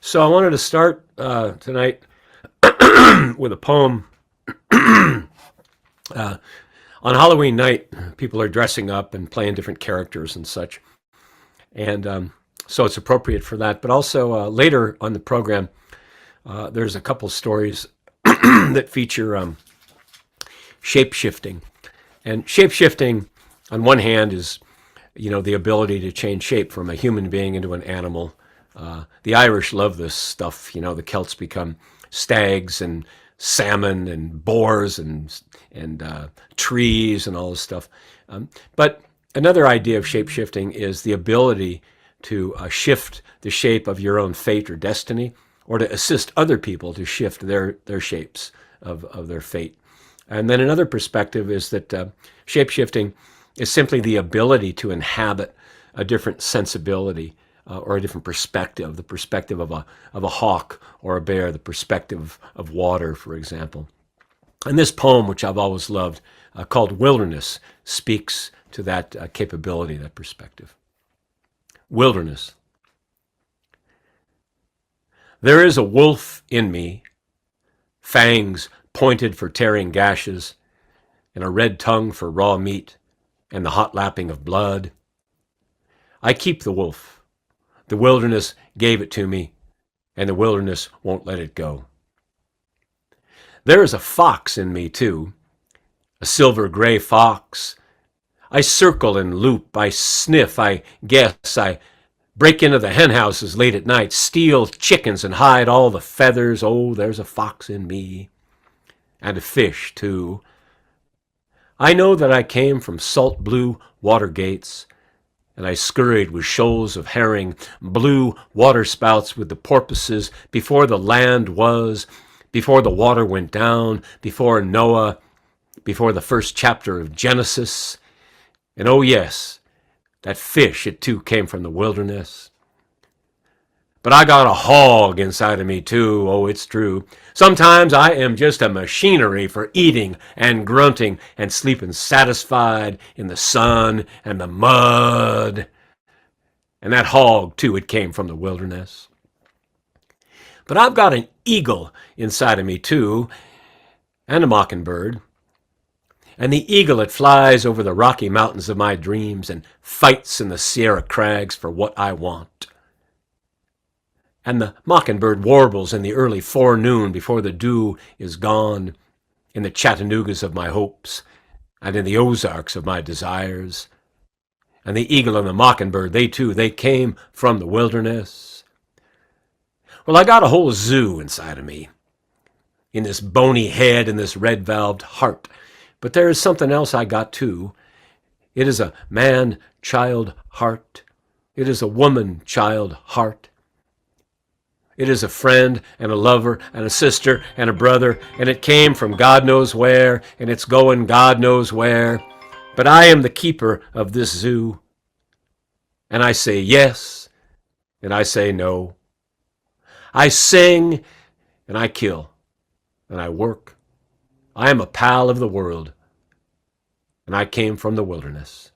So I wanted to start tonight with a poem. uh, on Halloween night, people are dressing up and playing different characters and such, and so it's appropriate for that. But also later on the program, there's a couple stories that feature shape shifting, and shape shifting, on one hand, is the ability to change shape from a human being into an animal. The Irish love this stuff. The Celts become stags and salmon and boars and trees and all this stuff. But another idea of shape shifting is the ability to shift the shape of your own fate or destiny, or to assist other people to shift their shapes of their fate. And then another perspective is that shape shifting is simply the ability to inhabit a different sensibility or a different perspective, the perspective of a hawk or a bear, the perspective of water, for example. And this poem, which I've always loved, called Wilderness, speaks to that capability, that perspective. Wilderness. There is a wolf in me, fangs pointed for tearing gashes, and a red tongue for raw meat, and the hot lapping of blood. I keep the wolf. The wilderness gave it to me, and the wilderness won't let it go. There is a fox in me, too, a silver-gray fox. I circle and loop, I sniff, I guess, I break into the hen houses late at night, steal chickens and hide all the feathers. Oh, there's a fox in me. And a fish, too. I know that I came from salt blue water gates, and I scurried with shoals of herring, blue waterspouts with the porpoises, before the land was, before the water went down, before Noah, before the first chapter of Genesis. And oh yes, that fish, it too came from the wilderness. But I got a hog inside of me too, oh it's true. Sometimes I am just a machinery for eating and grunting and sleeping satisfied in the sun and the mud. And that hog too, it came from the wilderness. But I've got an eagle inside of me too, and a mockingbird. And the eagle, it flies over the rocky mountains of my dreams and fights in the Sierra crags for what I want. And the mockingbird warbles in the early forenoon before the dew is gone, in the Chattanoogas of my hopes and in the Ozarks of my desires. And the eagle and the mockingbird, they too, they came from the wilderness. Well, I got a whole zoo inside of me, in this bony head and this red-valved heart. But there is something else I got too. It is a man-child heart. It is a woman-child heart. It is a friend and a lover and a sister and a brother, and it came from God knows where, and it's going God knows where. But I am the keeper of this zoo. And I say yes, and I say no. I sing, and I kill, and I work. I am a pal of the world, and I came from the wilderness.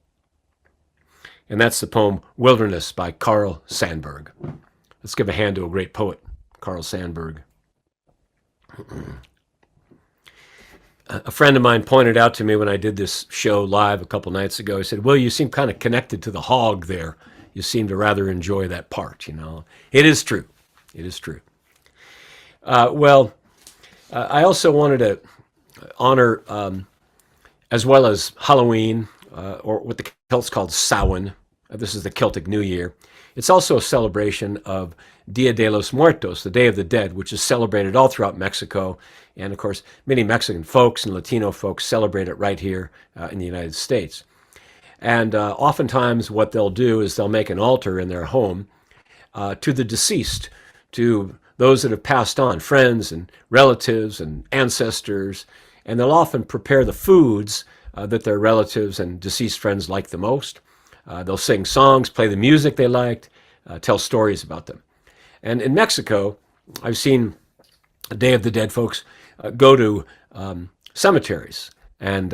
And that's the poem Wilderness by Carl Sandburg. Let's give a hand to a great poet, Carl Sandburg. A friend of mine pointed out to me when I did this show live a couple nights ago, he said, well, you seem kind of connected to the hog there. You seem to rather enjoy that part, It is true. It is true. I also wanted to honor, as well as Halloween, or what the Celts called Samhain. This is the Celtic New Year. It's also a celebration of Dia de los Muertos, the Day of the Dead, which is celebrated all throughout Mexico. And of course, many Mexican folks and Latino folks celebrate it right here in the United States. And oftentimes what they'll do is they'll make an altar in their home to the deceased, to those that have passed on, friends and relatives and ancestors. And they'll often prepare the foods that their relatives and deceased friends like the most. They'll sing songs, play the music they liked, tell stories about them. And in Mexico, I've seen Day of the Dead folks go to cemeteries. And,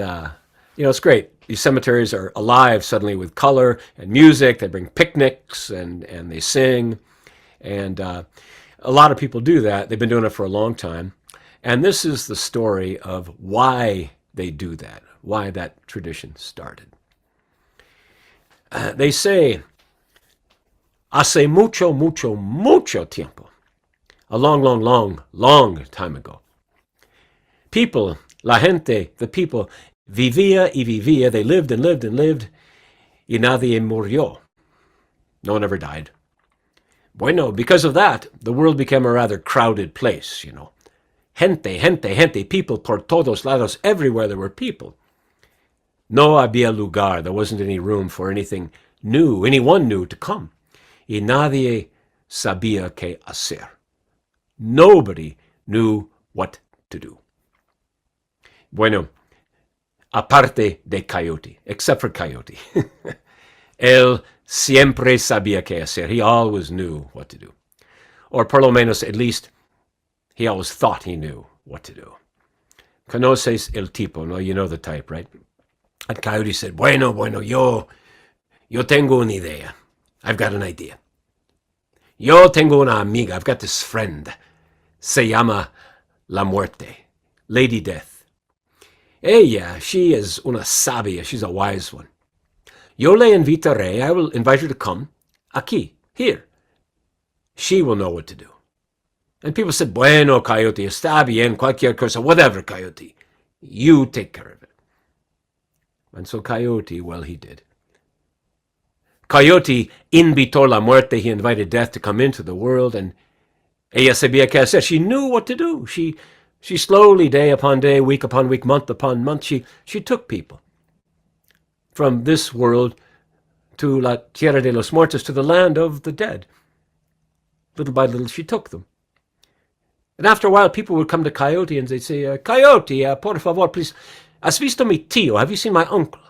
it's great. These cemeteries are alive suddenly with color and music. They bring picnics and they sing. And A lot of people do that. They've been doing it for a long time. And this is the story of why they do that, why that tradition started. They say, hace mucho, mucho, mucho tiempo, a long, long, long, long time ago. People, la gente, the people, vivía y vivía, they lived and lived and lived, y nadie murió. No one ever died. Bueno, because of that, the world became a rather crowded place, you know. Gente, gente, gente, people por todos lados, everywhere there were people. No había lugar, there wasn't any room for anything new, anyone new to come. Y nadie sabía qué hacer. Nobody knew what to do. Bueno, aparte de Coyote, except for Coyote. Él siempre sabía qué hacer. He always knew what to do. Or por lo menos, at least, he always thought he knew what to do. Conoces el tipo, no? You know the type, right? And Coyote said, bueno, yo tengo una idea. I've got an idea. Yo tengo una amiga. I've got this friend. Se llama La Muerte, Lady Death. Ella, she is una sabia. She's a wise one. Yo le invitaré. I will invite her to come. Aquí, here. She will know what to do. And people said, bueno, Coyote, está bien, cualquier cosa, whatever, Coyote. You take care of it. And so Coyote, well, he did. Coyote invitó la muerte. He invited death to come into the world, and ella sabía qué hacer. She knew what to do. She slowly, day upon day, week upon week, month upon month, she took people from this world to la tierra de los muertos, to the land of the dead. Little by little, she took them. And after a while, people would come to Coyote and they'd say, Coyote, por favor, please, ¿has visto mi tío? Have you seen my uncle?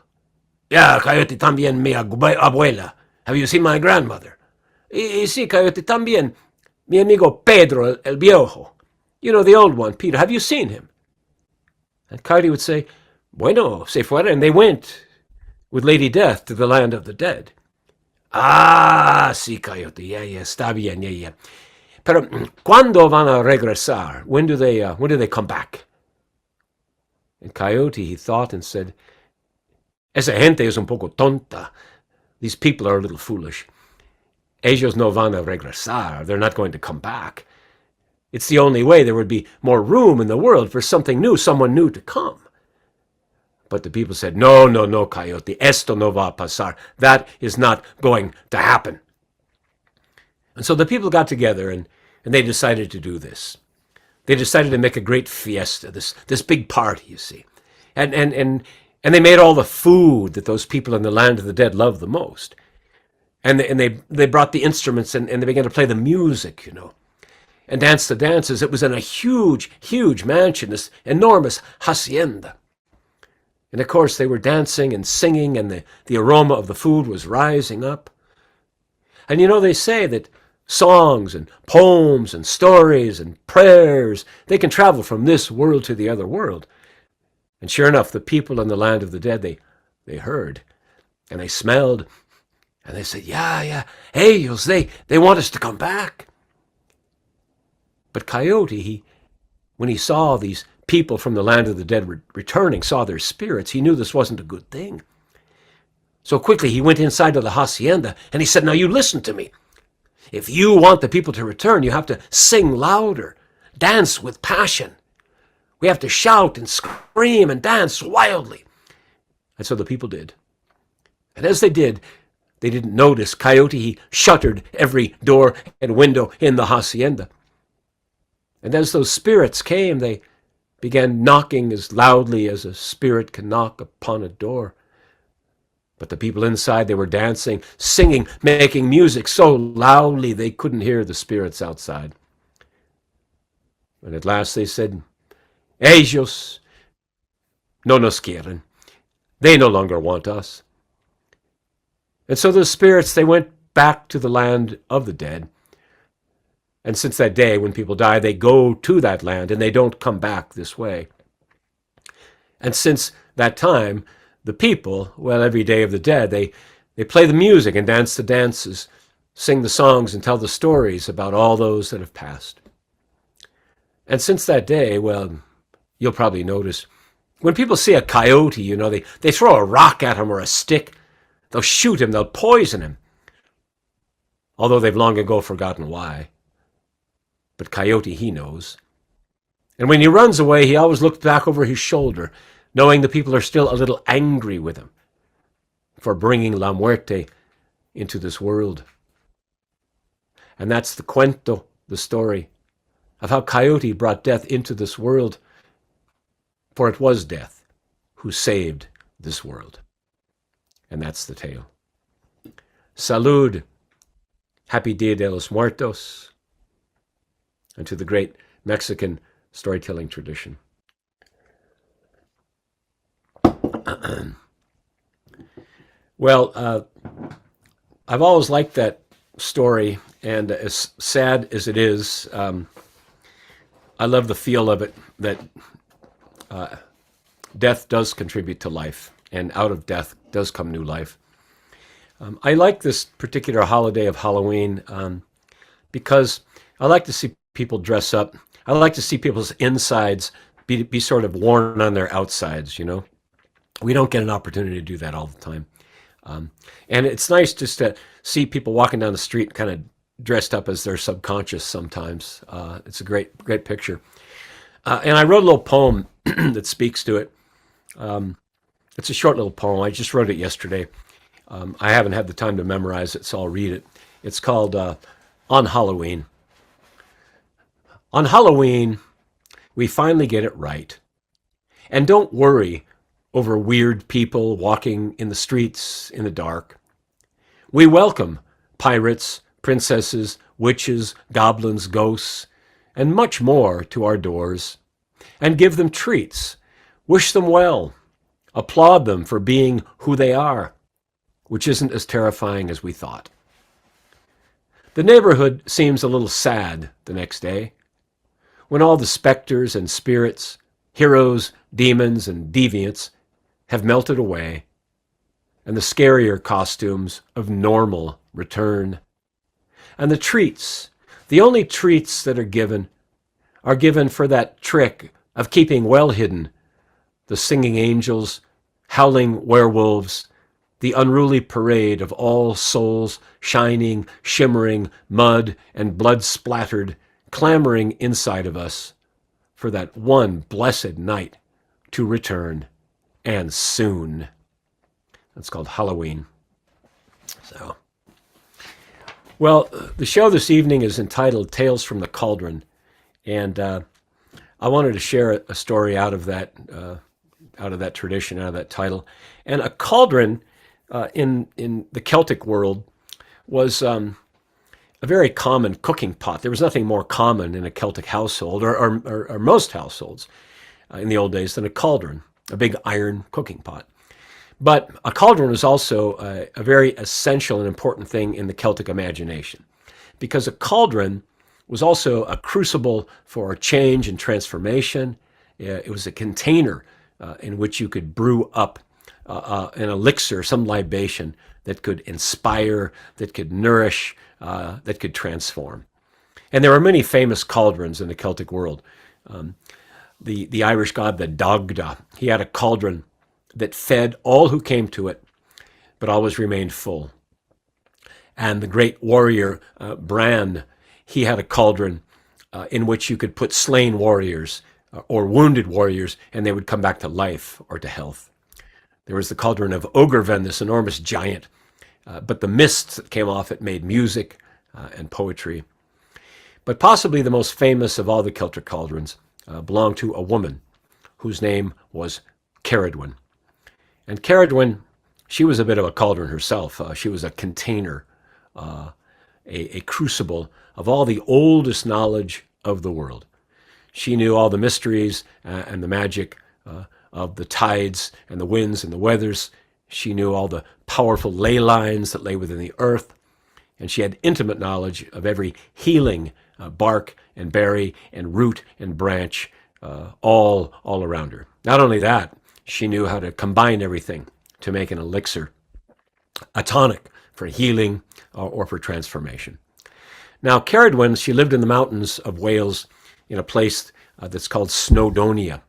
Yeah, Coyote, también mi abuela. Have you seen my grandmother? Y sí, Coyote, también mi amigo Pedro, el viejo. You know, the old one, Peter. Have you seen him? And Coyote would say, bueno, se fuera. And they went with Lady Death to the land of the dead. Ah, sí, Coyote. Yeah, está bien, yeah. Pero, ¿cuándo van a regresar? When do they come back? And Coyote, he thought and said, esa gente es un poco tonta. These people are a little foolish. Ellos no van a regresar. They're not going to come back. It's the only way there would be more room in the world for something new, someone new to come. But the people said, no, Coyote, esto no va a pasar. That is not going to happen. And so the people got together and they decided to do this. They decided to make a great fiesta, this big party, you see. And they made all the food that those people in the land of the dead loved the most. And they brought the instruments and they began to play the music, you know, and dance the dances. It was in a huge, huge mansion, this enormous hacienda. And of course they were dancing and singing, and the aroma of the food was rising up. And you know, they say that songs and poems and stories and prayers, they can travel from this world to the other world. And sure enough, the people in the land of the dead, they heard and they smelled and they said, yeah, ellos, they want us to come back. But Coyote, when he saw these people from the land of the dead returning, saw their spirits, he knew this wasn't a good thing. So quickly he went inside of the hacienda and he said, now you listen to me. If you want the people to return, you have to sing louder, dance with passion. We have to shout and scream and dance wildly. And so the people did. And as they did, they didn't notice Coyote. He shuttered every door and window in the hacienda. And as those spirits came, they began knocking as loudly as a spirit can knock upon a door. But the people inside, they were dancing, singing, making music so loudly they couldn't hear the spirits outside. And at last they said, ellos no nos quieren. They no longer want us. And so the spirits, they went back to the land of the dead. And since that day, when people die, they go to that land and they don't come back this way. And since that time, the people, well, every day of the dead, they play the music and dance the dances. sing the songs and tell the stories about all those that have passed. And since that day, well, you'll probably notice when people see a coyote, they throw a rock at him or a stick. They'll shoot him, they'll poison him, although they've long ago forgotten why. But Coyote, he knows. And when he runs away, he always looks back over his shoulder, knowing the people are still a little angry with him for bringing La Muerte into this world. And that's the cuento, the story of how Coyote brought death into this world, for it was death who saved this world. And that's the tale. Salud. Happy Dia de los Muertos. And to the great Mexican storytelling tradition. Well, I've always liked that story, and as sad as it is, I love the feel of it, that death does contribute to life, and out of death does come new life. I like this particular holiday of Halloween because I like to see people dress up. I like to see people's insides be sort of worn on their outsides, We don't get an opportunity to do that all the time. And it's nice just to see people walking down the street kind of dressed up as their subconscious sometimes. It's a great picture. And I wrote a little poem that speaks to it. It's a short little poem. I just wrote it yesterday. I haven't had the time to memorize it, so I'll read it. It's called On Halloween. On Halloween, we finally get it right. And don't worry over weird people walking in the streets in the dark. We welcome pirates, princesses, witches, goblins, ghosts, and much more to our doors, and give them treats, wish them well, applaud them for being who they are, which isn't as terrifying as we thought. The neighborhood seems a little sad the next day, when all the specters and spirits, heroes, demons, and deviants have melted away, and the scarier costumes of normal return. And the treats, the only treats that are given for that trick of keeping well hidden the singing angels, howling werewolves, the unruly parade of all souls, shining, shimmering, mud and blood-splattered, clamoring inside of us for that one blessed night to return, and soon. That's called Halloween. So, well, the show this evening is entitled Tales from the Cauldron, and I wanted to share a story out of that tradition, out of that title. And a cauldron in the Celtic world was a very common cooking pot. There was nothing more common in a Celtic household, or most households in the old days, than a cauldron, a big iron cooking pot. But a cauldron was also a very essential and important thing in the Celtic imagination, because a cauldron was also a crucible for change and transformation. It was a container in which you could brew up an elixir, some libation that could inspire, that could nourish, that could transform. And there are many famous cauldrons in the Celtic world. The Irish god, the Dagda, he had a cauldron that fed all who came to it, but always remained full. And the great warrior Bran, he had a cauldron in which you could put slain warriors or wounded warriors, and they would come back to life or to health. There was the cauldron of Ogurven, this enormous giant, but the mists that came off it made music and poetry. But possibly the most famous of all the Celtic cauldrons belonged to a woman whose name was Caradwen. And Caradwen, she was a bit of a cauldron herself. She was a container, a crucible of all the oldest knowledge of the world. She knew all the mysteries and the magic of the tides and the winds and the weathers. She knew all the powerful ley lines that lay within the earth. And she had intimate knowledge of every healing bark and berry and root and branch all around her. Not only that, she knew how to combine everything to make an elixir, a tonic for healing, or for transformation. Now, Ceridwen, she lived in the mountains of Wales in a place that's called Snowdonia.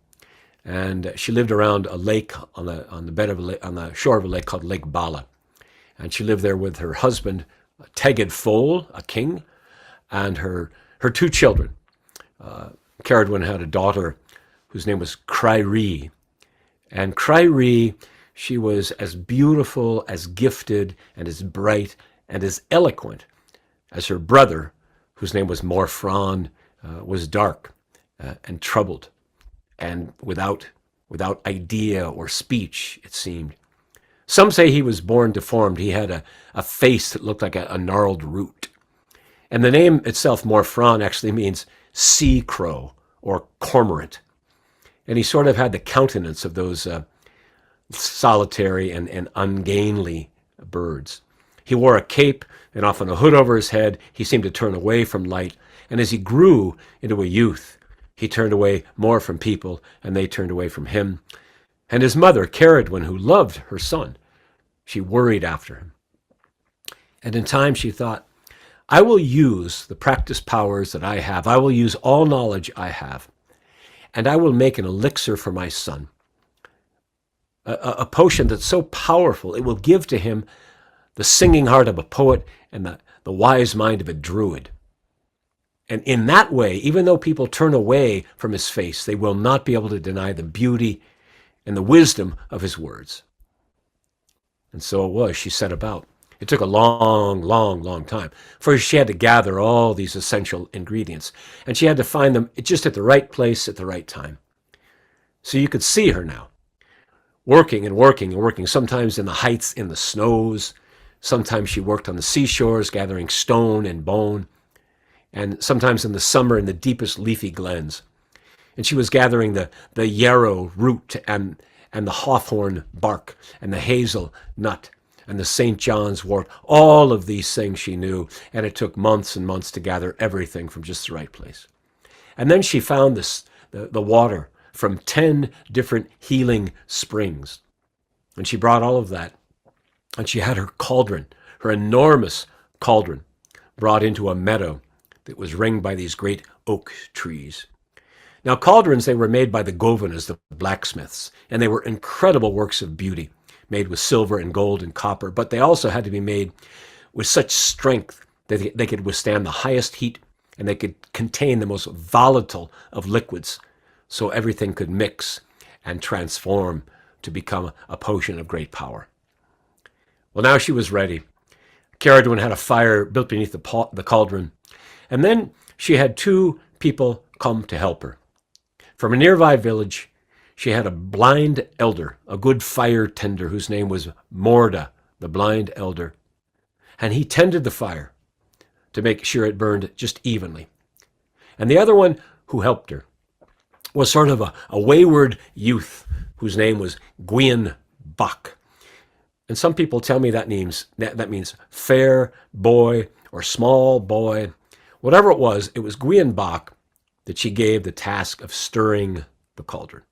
And she lived around a lake on the shore of a lake called Lake Bala. And she lived there with her husband, Tegid Fol, a king, and her two children. Ceridwen had a daughter whose name was Cryri. And Cryri, she was as beautiful, as gifted, and as bright, and as eloquent as her brother, whose name was Morfran, was dark and troubled, and without idea or speech, it seemed. Some say he was born deformed. He had a face that looked like a gnarled root. And the name itself, Morfran, actually means sea crow or cormorant. And he sort of had the countenance of those solitary and ungainly birds. He wore a cape and often a hood over his head. He seemed to turn away from light. And as he grew into a youth, he turned away more from people, and they turned away from him. And his mother, Ceridwen, who loved her son, she worried after him. And in time she thought, I will use the practice powers that I have. I will use all knowledge I have. And I will make an elixir for my son. A potion that's so powerful, it will give to him the singing heart of a poet and the wise mind of a druid. And in that way, even though people turn away from his face, they will not be able to deny the beauty and the wisdom of his words. And so it was, she set about. It took a long time, for she had to gather all these essential ingredients, and she had to find them just at the right place at the right time. So you could see her now, working, sometimes in the heights, in the snows. Sometimes she worked on the seashores, gathering stone and bone, and sometimes in the summer in the deepest leafy glens. And she was gathering the yarrow root and the hawthorn bark and the hazel nut and the St. John's wort. All of these things she knew, and it took months and months to gather everything from just the right place. And then she found the water from 10 different healing springs. And she brought all of that, and she had her cauldron, her enormous cauldron, brought into a meadow that was ringed by these great oak trees. Now, cauldrons, they were made by the Govanas, the blacksmiths, and they were incredible works of beauty, made with silver and gold and copper, but they also had to be made with such strength that they could withstand the highest heat, and they could contain the most volatile of liquids, so everything could mix and transform to become a potion of great power. Well, now she was ready. Ceridwen had a fire built beneath the cauldron, and then she had 2 people come to help her. From a nearby village, she had a blind elder, a good fire tender, whose name was Morda, the blind elder. And he tended the fire to make sure it burned just evenly. And the other one who helped her was sort of a wayward youth whose name was Gwyn Bach. And some people tell me that means fair boy or small boy. Whatever it was Gwyn Bach that she gave the task of stirring the cauldron.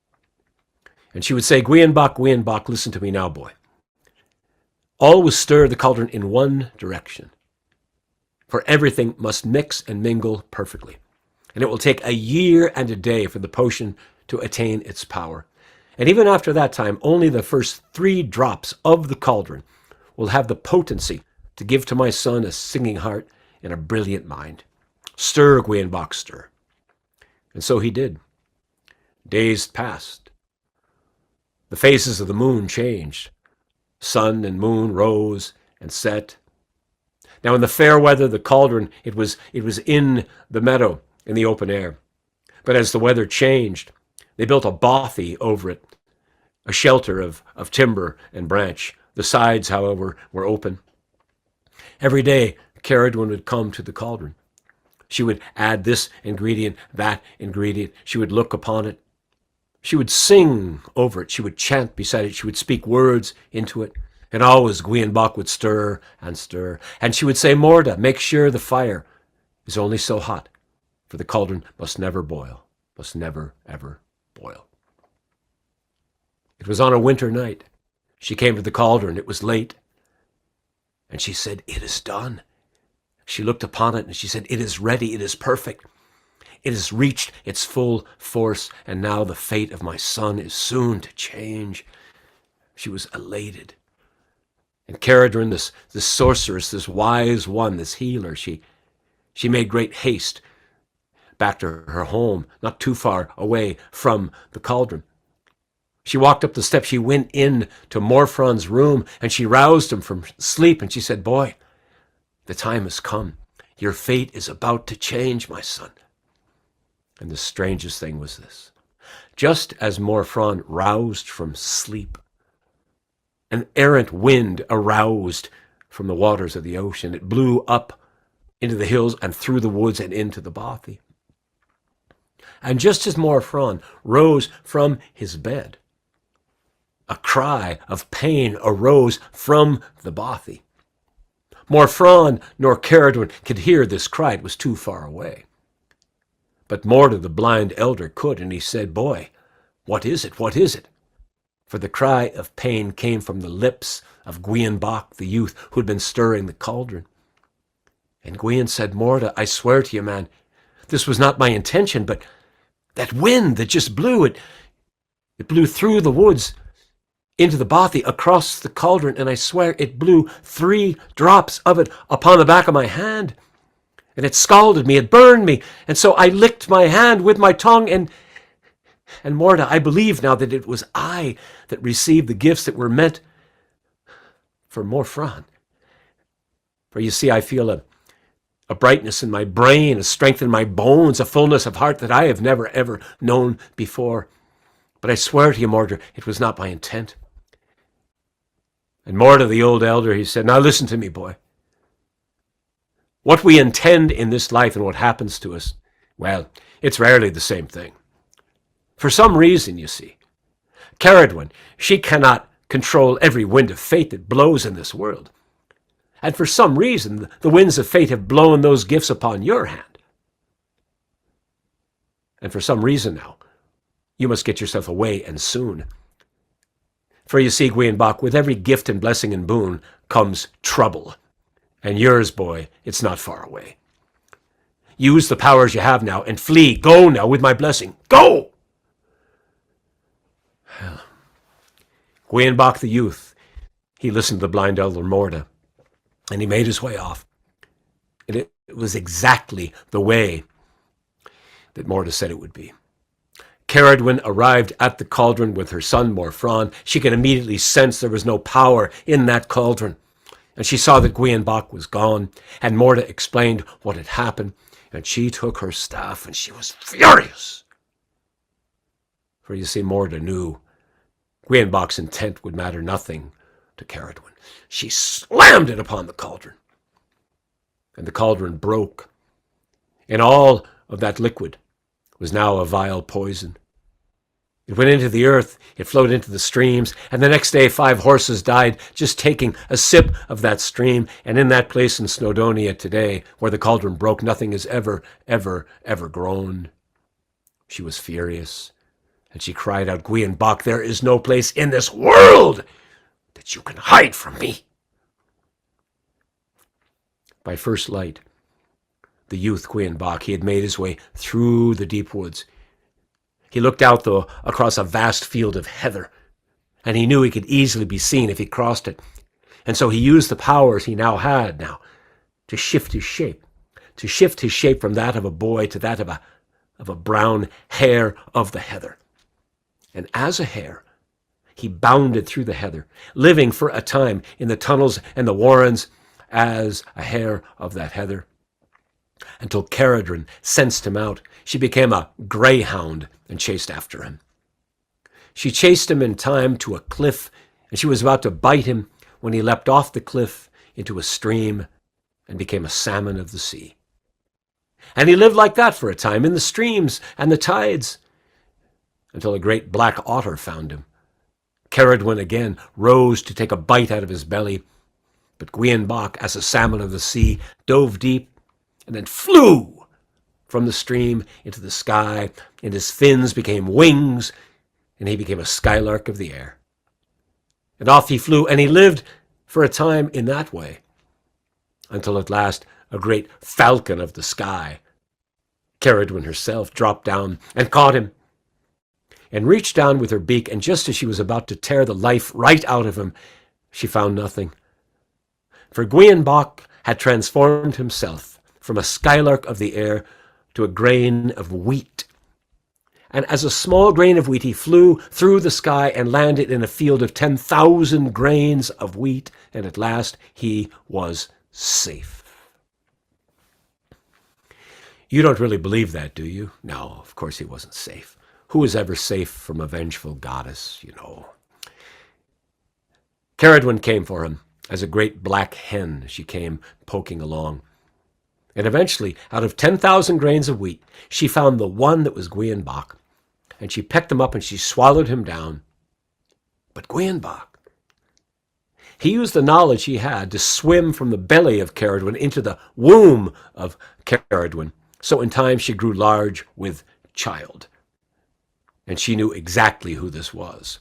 And she would say, Gwyn Bach, listen to me now, boy. Always stir the cauldron in one direction, for everything must mix and mingle perfectly. And it will take a year and a day for the potion to attain its power. And even after that time, only the first 3 drops of the cauldron will have the potency to give to my son a singing heart and a brilliant mind. Stir, Gwyn Bach, stir. And so he did. Days passed. The phases of the moon changed. Sun and moon rose and set. Now in the fair weather, the cauldron, it was in the meadow, in the open air. But as the weather changed, they built a bothy over it, a shelter of timber and branch. The sides, however, were open. Every day, Ceridwen would come to the cauldron. She would add this ingredient, that ingredient. She would look upon it. She would sing over it. She would chant beside it. She would speak words into it. And always Gwyn Bach would stir and stir. And she would say, Morda, make sure the fire is only so hot, for the cauldron must never boil, must never, ever boil. It was on a winter night. She came to the cauldron. It was late. And she said, "It is done." She looked upon it and she said, "It is ready, it is perfect. It has reached its full force, and now the fate of my son is soon to change." She was elated. And Caradrin, this sorceress, this wise one, this healer, she made great haste back to her home, not too far away from the cauldron. She walked up the steps. She went in to Morfron's room, and she roused him from sleep, and she said, "Boy, the time has come. Your fate is about to change, my son." And the strangest thing was this. Just as Morfron roused from sleep, an errant wind aroused from the waters of the ocean. It blew up into the hills and through the woods and into the bothy. And just as Morfron rose from his bed, a cry of pain arose from the bothy. Morfron nor Caradrin could hear this cry. It was too far away. But Morda, the blind elder, could, and he said, "Boy, what is it? What is it?" For the cry of pain came from the lips of Gwion Bach, the youth who had been stirring the cauldron. And Gwion said, "Morda, I swear to you, man, this was not my intention, but that wind that just blew, it blew through the woods into the bothy across the cauldron, and I swear it blew 3 drops of it upon the back of my hand. And it scalded me, it burned me, and so I licked my hand with my tongue, and Morda, I believe now that it was I that received the gifts that were meant for Morfron. For you see, I feel a brightness in my brain, a strength in my bones, a fullness of heart that I have never, ever known before. But I swear to you, Morda, it was not my intent." And Morda, the old elder, he said, "Now listen to me, boy. What we intend in this life and what happens to us, well, it's rarely the same thing. For some reason, you see, Caradwin, she cannot control every wind of fate that blows in this world. And for some reason, the winds of fate have blown those gifts upon your hand. And for some reason now, you must get yourself away, and soon. For you see, Gwion Bach, with every gift and blessing and boon comes trouble. And yours, boy, it's not far away. Use the powers you have now and flee. Go now with my blessing. Go!" Gwion Bach, the youth, he listened to the blind elder Morda, and he made his way off. And it was exactly the way that Morda said it would be. Caradwin arrived at the cauldron with her son Morfron. She could immediately sense there was no power in that cauldron. And she saw that Gwion Bach was gone, and Morda explained what had happened, and she took her staff, and she was furious. For you see, Morda knew Gwion Bach's intent would matter nothing to Caradwin. She slammed it upon the cauldron, and the cauldron broke, and all of that liquid was now a vile poison. It went into the earth, it flowed into the streams, and the next day 5 horses died just taking a sip of that stream. And in that place in Snowdonia today, where the cauldron broke, nothing has ever, ever, ever grown. She was furious, and she cried out, "Gwion Bach, there is no place in this world that you can hide from me." By first light, the youth Gwion Bach, he had made his way through the deep woods. He looked out, though, across a vast field of heather, and he knew he could easily be seen if he crossed it. And so he used the powers he now had to shift his shape from that of a boy to that of a brown hare of the heather. And as a hare, he bounded through the heather, living for a time in the tunnels and the warrens as a hare of that heather, until Caradrin sensed him out. She became a greyhound and chased after him. She chased him in time to a cliff, and she was about to bite him when he leapt off the cliff into a stream and became a salmon of the sea. And he lived like that for a time in the streams and the tides, until a great black otter found him. Caradwin again rose to take a bite out of his belly, but Gwion Bach, as a salmon of the sea, dove deep and then flew from the stream into the sky, and his fins became wings, and he became a skylark of the air. And off he flew, and he lived for a time in that way. until at last a great falcon of the sky, Ceridwen herself, dropped down and caught him and reached down with her beak, and just as she was about to tear the life right out of him, she found nothing. For Gwion had transformed himself from a skylark of the air to a grain of wheat. And as a small grain of wheat, he flew through the sky and landed in a field of 10,000 grains of wheat, and at last he was safe. You don't really believe that, do you? No, of course he wasn't safe. Who is ever safe from a vengeful goddess, you know? Ceridwen came for him as a great black hen. She came poking along. And eventually, out of 10,000 grains of wheat, she found the one that was Gwion, and she pecked him up and she swallowed him down. But Gwion, he used the knowledge he had to swim from the belly of Ceridwen into the womb of Ceridwen. So in time she grew large with child. And she knew exactly who this was.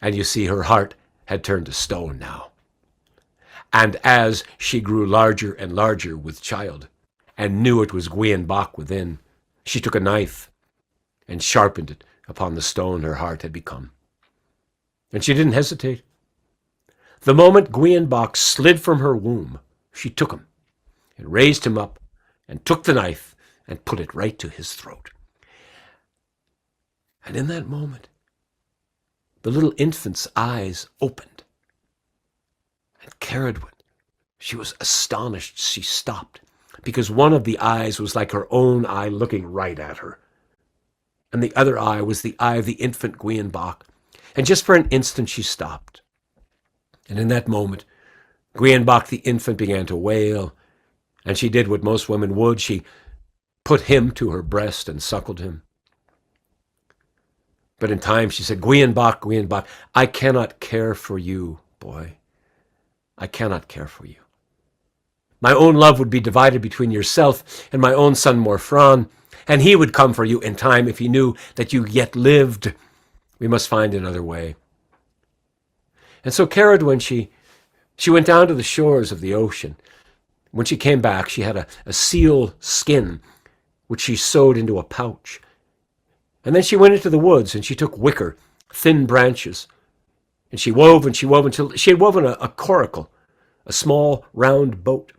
And you see, her heart had turned to stone now. And as she grew larger and larger with child, and knew it was Gwion within, she took a knife and sharpened it upon the stone her heart had become. And she didn't hesitate. The moment Gwion slid from her womb, she took him and raised him up and took the knife and put it right to his throat. And in that moment, the little infant's eyes opened. And Ceridwen, she was astonished. She stopped, because one of the eyes was like her own eye looking right at her. And the other eye was the eye of the infant Gwion. And just for an instant she stopped. And in that moment, Gwion the infant began to wail, and she did what most women would. She put him to her breast and suckled him. But in time she said, Gwion, I cannot care for you, boy. I cannot care for you. My own love would be divided between yourself and my own son Morfran, and he would come for you in time if he knew that you yet lived. We must find another way. And so Ceridwen, she went down to the shores of the ocean. When she came back, she had a seal skin, which she sewed into a pouch. And then she went into the woods, and she took wicker, thin branches, and she wove until she had woven a coracle, a small round boat.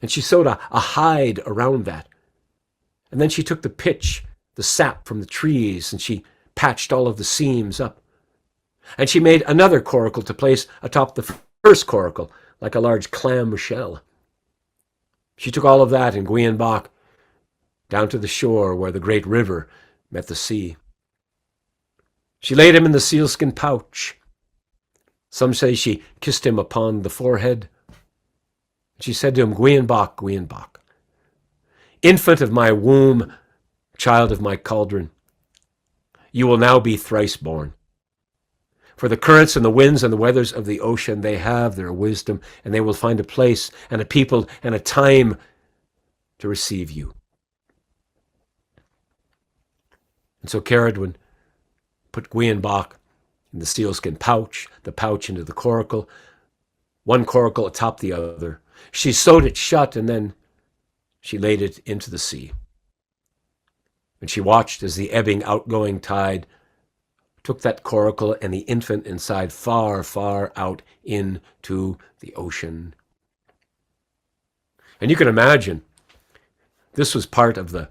And she sewed a hide around that. And then she took the pitch, the sap from the trees, and she patched all of the seams up. And she made another coracle to place atop the first coracle, like a large clam shell. She took all of that in Gwion down to the shore where the great river met the sea. She laid him in the sealskin pouch. Some say she kissed him upon the forehead. She said to him, Gwion, infant of my womb, child of my cauldron, you will now be thrice born. For the currents and the winds and the weathers of the ocean, they have their wisdom, and they will find a place and a people and a time to receive you. And so Ceridwen put Gwion in the sealskin pouch, the pouch into the coracle, one coracle atop the other. She sewed it shut, and then she laid it into the sea. And she watched as the ebbing, outgoing tide took that coracle and the infant inside far, far out into the ocean. And you can imagine, this was part of the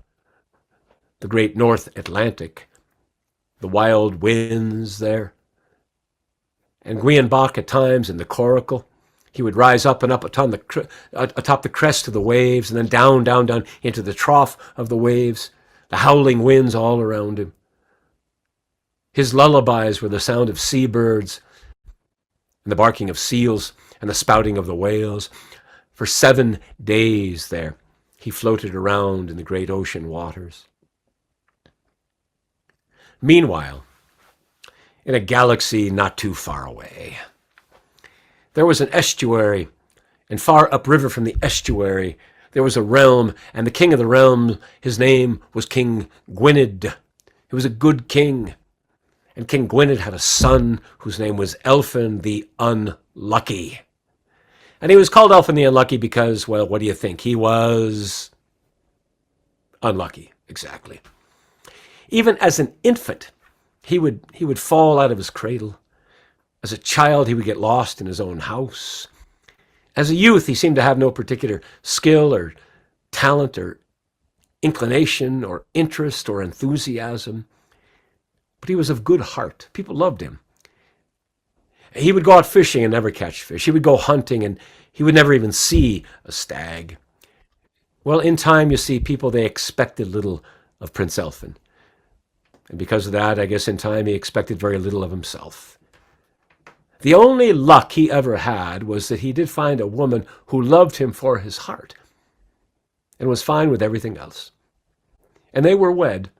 great North Atlantic, the wild winds there. And Gwion at times in the coracle, he would rise up and up atop the crest of the waves, and then down into the trough of the waves, the howling winds all around him. His lullabies were the sound of seabirds and the barking of seals and the spouting of the whales. For 7 days there, he floated around in the great ocean waters. Meanwhile, in a galaxy not too far away, there was an estuary, and far upriver from the estuary, there was a realm, and the king of the realm, his name was King Gwynedd. He was a good king. And King Gwynedd had a son whose name was Elphin the Unlucky. And he was called Elfin the Unlucky because, well, what do you think? He was unlucky, exactly. Even as an infant, he would fall out of his cradle. As a child, he would get lost in his own house. As a youth, he seemed to have no particular skill or talent or inclination or interest or enthusiasm. But he was of good heart. People loved him. He would go out fishing and never catch fish. He would go hunting and he would never even see a stag. Well, in time, you see, people, they expected little of Prince Elfin. And because of that, I guess in time he expected very little of himself. The only luck he ever had was that he did find a woman who loved him for his heart and was fine with everything else. And they were wed.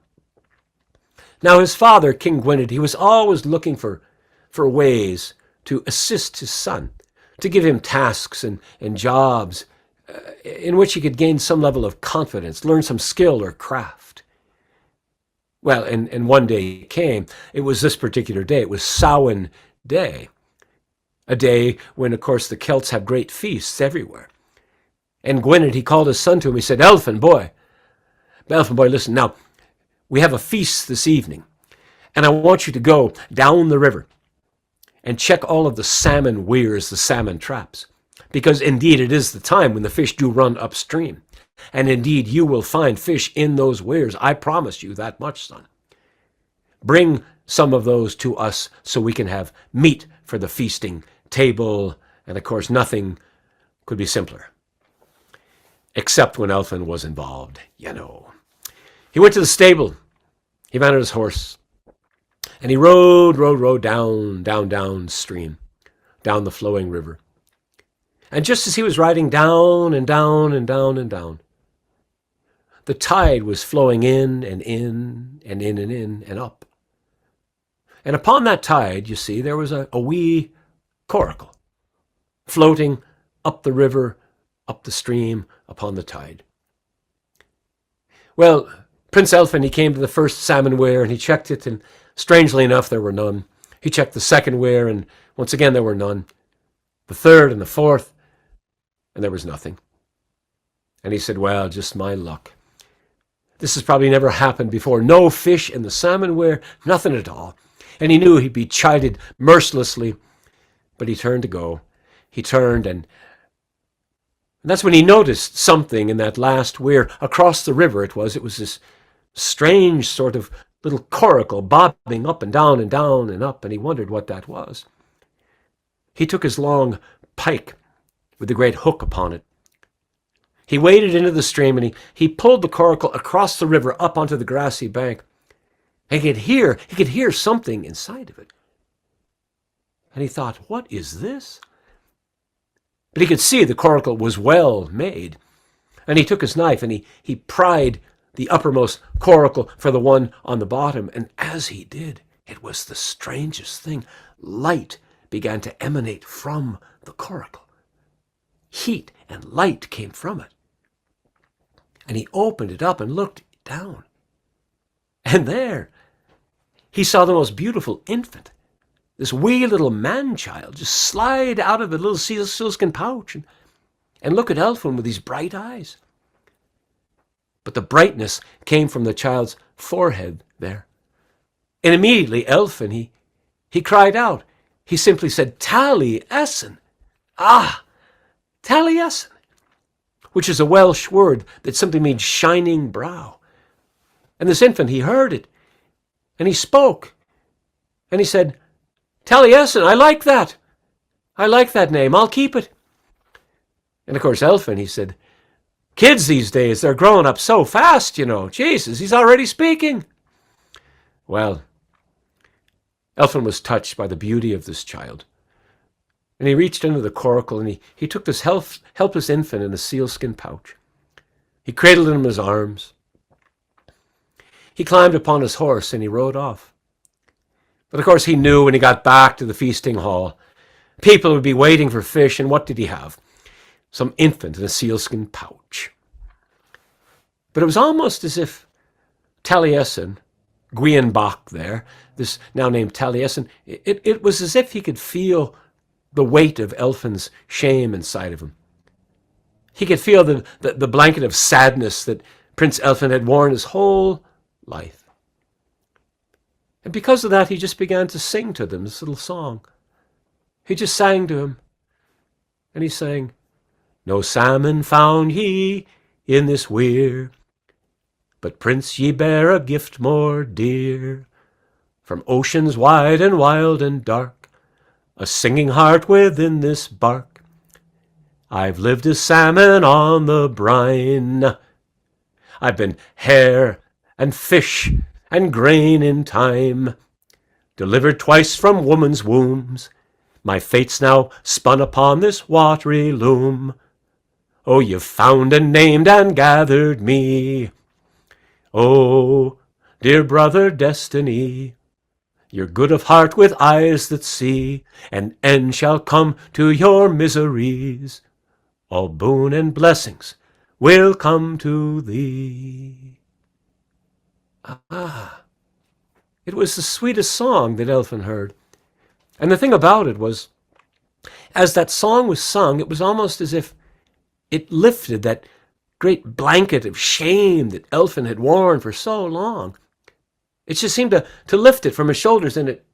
Now his father, King Gwynedd, he was always looking for ways to assist his son, to give him tasks and jobs in which he could gain some level of confidence, learn some skill or craft. Well, and one day came. It was this particular day. It was Samhain Day, a day when, of course, the Celts have great feasts everywhere. And Gwynedd, he called his son to him. He said, Elfin boy, listen, now, we have a feast this evening, and I want you to go down the river and check all of the salmon weirs, the salmon traps, because indeed it is the time when the fish do run upstream. And indeed you will find fish in those weirs. I promise you that much, son. Bring some of those to us so we can have meat for the feasting table. And of course, nothing could be simpler. Except when Elfin was involved, you know. He went to the stable. He mounted his horse. And he rode downstream, down the flowing river. And just as he was riding down and down and down and down, the tide was flowing in and in and in and in and up. And upon that tide, you see, there was a wee coracle floating up the river, up the stream, upon the tide. Well, Prince Elfin, he came to the first salmon weir and he checked it, and strangely enough, there were none. He checked the second weir, and once again, there were none. The third and the fourth, and there was nothing. And he said, well, just my luck. This has probably never happened before. No fish in the salmon weir, nothing at all. And he knew he'd be chided mercilessly, but he turned to go. He turned, and that's when he noticed something in that last weir. Across the river it was this strange sort of little coracle bobbing up and down and up, and he wondered what that was. He took his long pike with the great hook upon it. He waded into the stream and he pulled the coracle across the river up onto the grassy bank. And he could hear something inside of it. And he thought, what is this? But he could see the coracle was well made. And he took his knife and he pried the uppermost coracle for the one on the bottom. And as he did, it was the strangest thing. Light began to emanate from the coracle. Heat and light came from it. And he opened it up and looked down. And there, he saw the most beautiful infant, this wee little man-child, just slide out of the little sealskin pouch and look at Elfin with these bright eyes. But the brightness came from the child's forehead there. And immediately Elfin, he cried out. He simply said, Tally Essen. Ah, Tally Essen, which is a Welsh word that simply means shining brow. And this infant, he heard it, and he spoke, and he said, Taliesin, I like that. I like that name. I'll keep it. And of course, Elfin, he said, kids these days, they're growing up so fast, you know. Jesus, he's already speaking. Well, Elfin was touched by the beauty of this child. And he reached into the coracle and he took this helpless infant in a sealskin pouch. He cradled him in his arms. He climbed upon his horse and he rode off. But of course he knew when he got back to the feasting hall, people would be waiting for fish, and what did he have? Some infant in a sealskin pouch. But it was almost as if Taliesin, Gwienbach there, this now named Taliesin, it was as if he could feel the weight of Elfin's shame inside of him. He could feel the blanket of sadness that Prince Elfin had worn his whole life. And because of that, he just began to sing to them this little song. He just sang to him. And he sang, "No salmon found ye in this weir, but Prince, ye bear a gift more dear. From oceans wide and wild and dark, a singing heart within this bark. I've lived as salmon on the brine. I've been hare and fish and grain in time, delivered twice from woman's wombs. My fate's now spun upon this watery loom. Oh, you've found and named and gathered me. Oh, dear brother Destiny, you're good of heart with eyes that see. An end shall come to your miseries. All boon and blessings will come to thee." Ah, it was the sweetest song that Elfin heard. And the thing about it was, as that song was sung, it was almost as if it lifted that great blanket of shame that Elfin had worn for so long. It just seemed to lift it from his shoulders, and it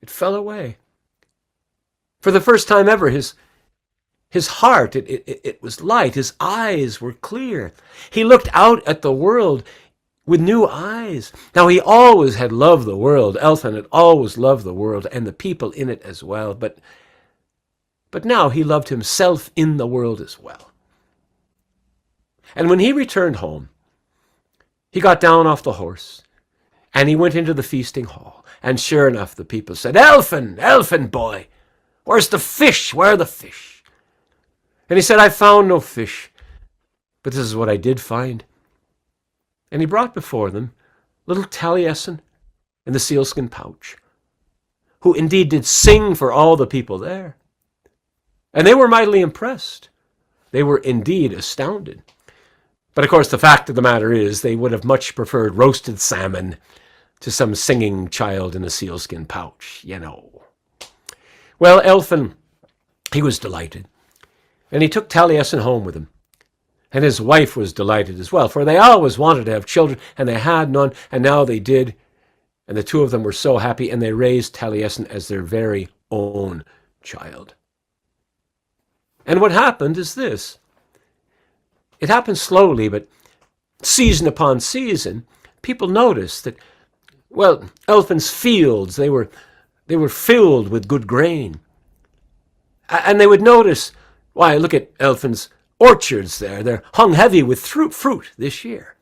fell away. For the first time ever, his heart, it was light. His eyes were clear. He looked out at the world with new eyes. Now, he always had loved the world. Elfin had always loved the world and the people in it as well. But now he loved himself in the world as well. And when he returned home, he got down off the horse and he went into the feasting hall. And sure enough, the people said, "Elfin, Elfin boy, where's the fish? Where are the fish?" And he said, "I found no fish, but this is what I did find." And he brought before them little Taliesin in the sealskin pouch, who indeed did sing for all the people there. And they were mightily impressed. They were indeed astounded. But of course, the fact of the matter is, they would have much preferred roasted salmon to some singing child in a sealskin pouch, you know. Well, Elfin, he was delighted. And he took Taliesin home with him. And his wife was delighted as well, for they always wanted to have children, and they had none, and now they did. And the two of them were so happy, and they raised Taliesin as their very own child. And what happened is this. It happened slowly, but season upon season, people noticed that, well, Elfin's fields, they were filled with good grain. And they would notice, why, look at Elfin's orchards there. They're hung heavy with fruit this year.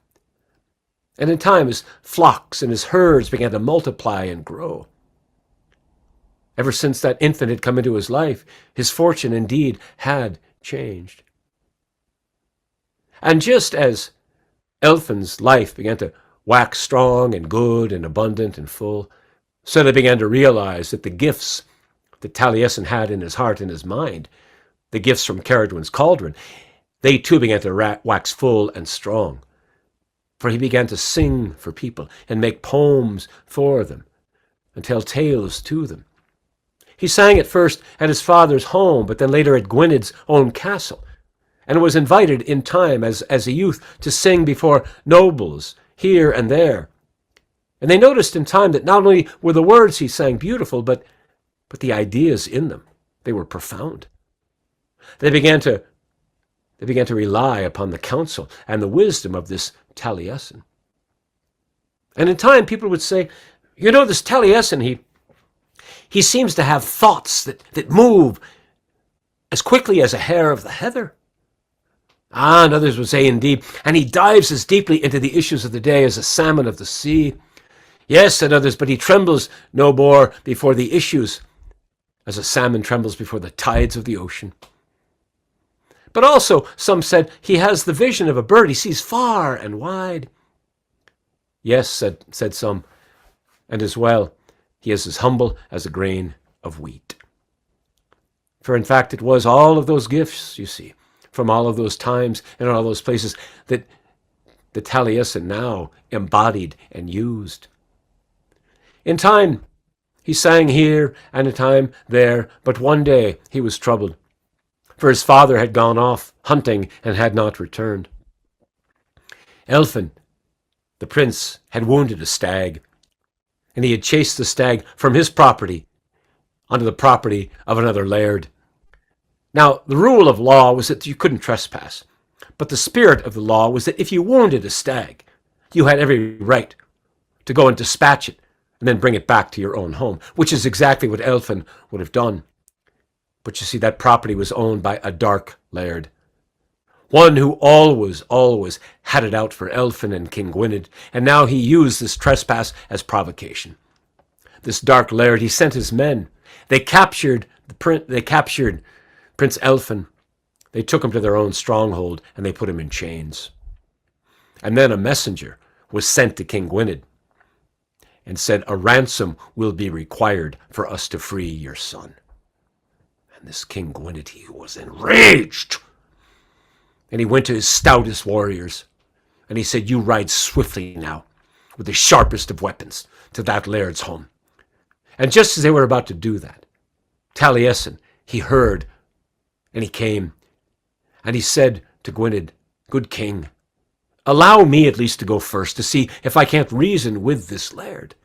And in time, his flocks and his herds began to multiply and grow. Ever since that infant had come into his life, his fortune indeed had changed. And just as Elfin's life began to wax strong and good and abundant and full, so they began to realize that the gifts that Taliesin had in his heart and his mind, the gifts from Caradwin's cauldron, they too began to wax full and strong. For he began to sing for people and make poems for them and tell tales to them. He sang at first at his father's home, but then later at Gwyned's own castle, and was invited in time as a youth to sing before nobles here and there. And they noticed in time that not only were the words he sang beautiful, but the ideas in them, they were profound. They began to rely upon the counsel and the wisdom of this Taliesin. And in time, people would say, you know, this Taliesin, he seems to have thoughts that move as quickly as a hair of the heather. Ah, and others would say, indeed, and he dives as deeply into the issues of the day as a salmon of the sea. Yes, said others, but he trembles no more before the issues as a salmon trembles before the tides of the ocean. But also, some said, he has the vision of a bird. He sees far and wide. Yes, said some, and as well, he is as humble as a grain of wheat. For in fact, it was all of those gifts, you see, from all of those times and all those places that the Taliesin now embodied and used. In time, He sang here and a time there, but one day he was troubled, for his father had gone off hunting and had not returned. Elphin, the prince, had wounded a stag, and he had chased the stag from his property onto the property of another laird. Now, the rule of law was that you couldn't trespass, but the spirit of the law was that if you wounded a stag, you had every right to go and dispatch it and then bring it back to your own home, which is exactly what Elphin would have done. But you see, that property was owned by a dark laird, one who always had it out for Elphin and King Gwynedd, and now he used this trespass as provocation. This dark laird, he sent his men. They captured Prince Elphin. They took him to their own stronghold, and they put him in chains. And then a messenger was sent to King Gwynedd and said, a ransom will be required for us to free your son. And this King Gwynedd, he was enraged. And he went to his stoutest warriors, and he said, you ride swiftly now, with the sharpest of weapons, to that laird's home. And just as they were about to do that, Taliesin, he heard, and he came, and he said to Gwynedd, good king, allow me at least to go first to see if I can't reason with this laird.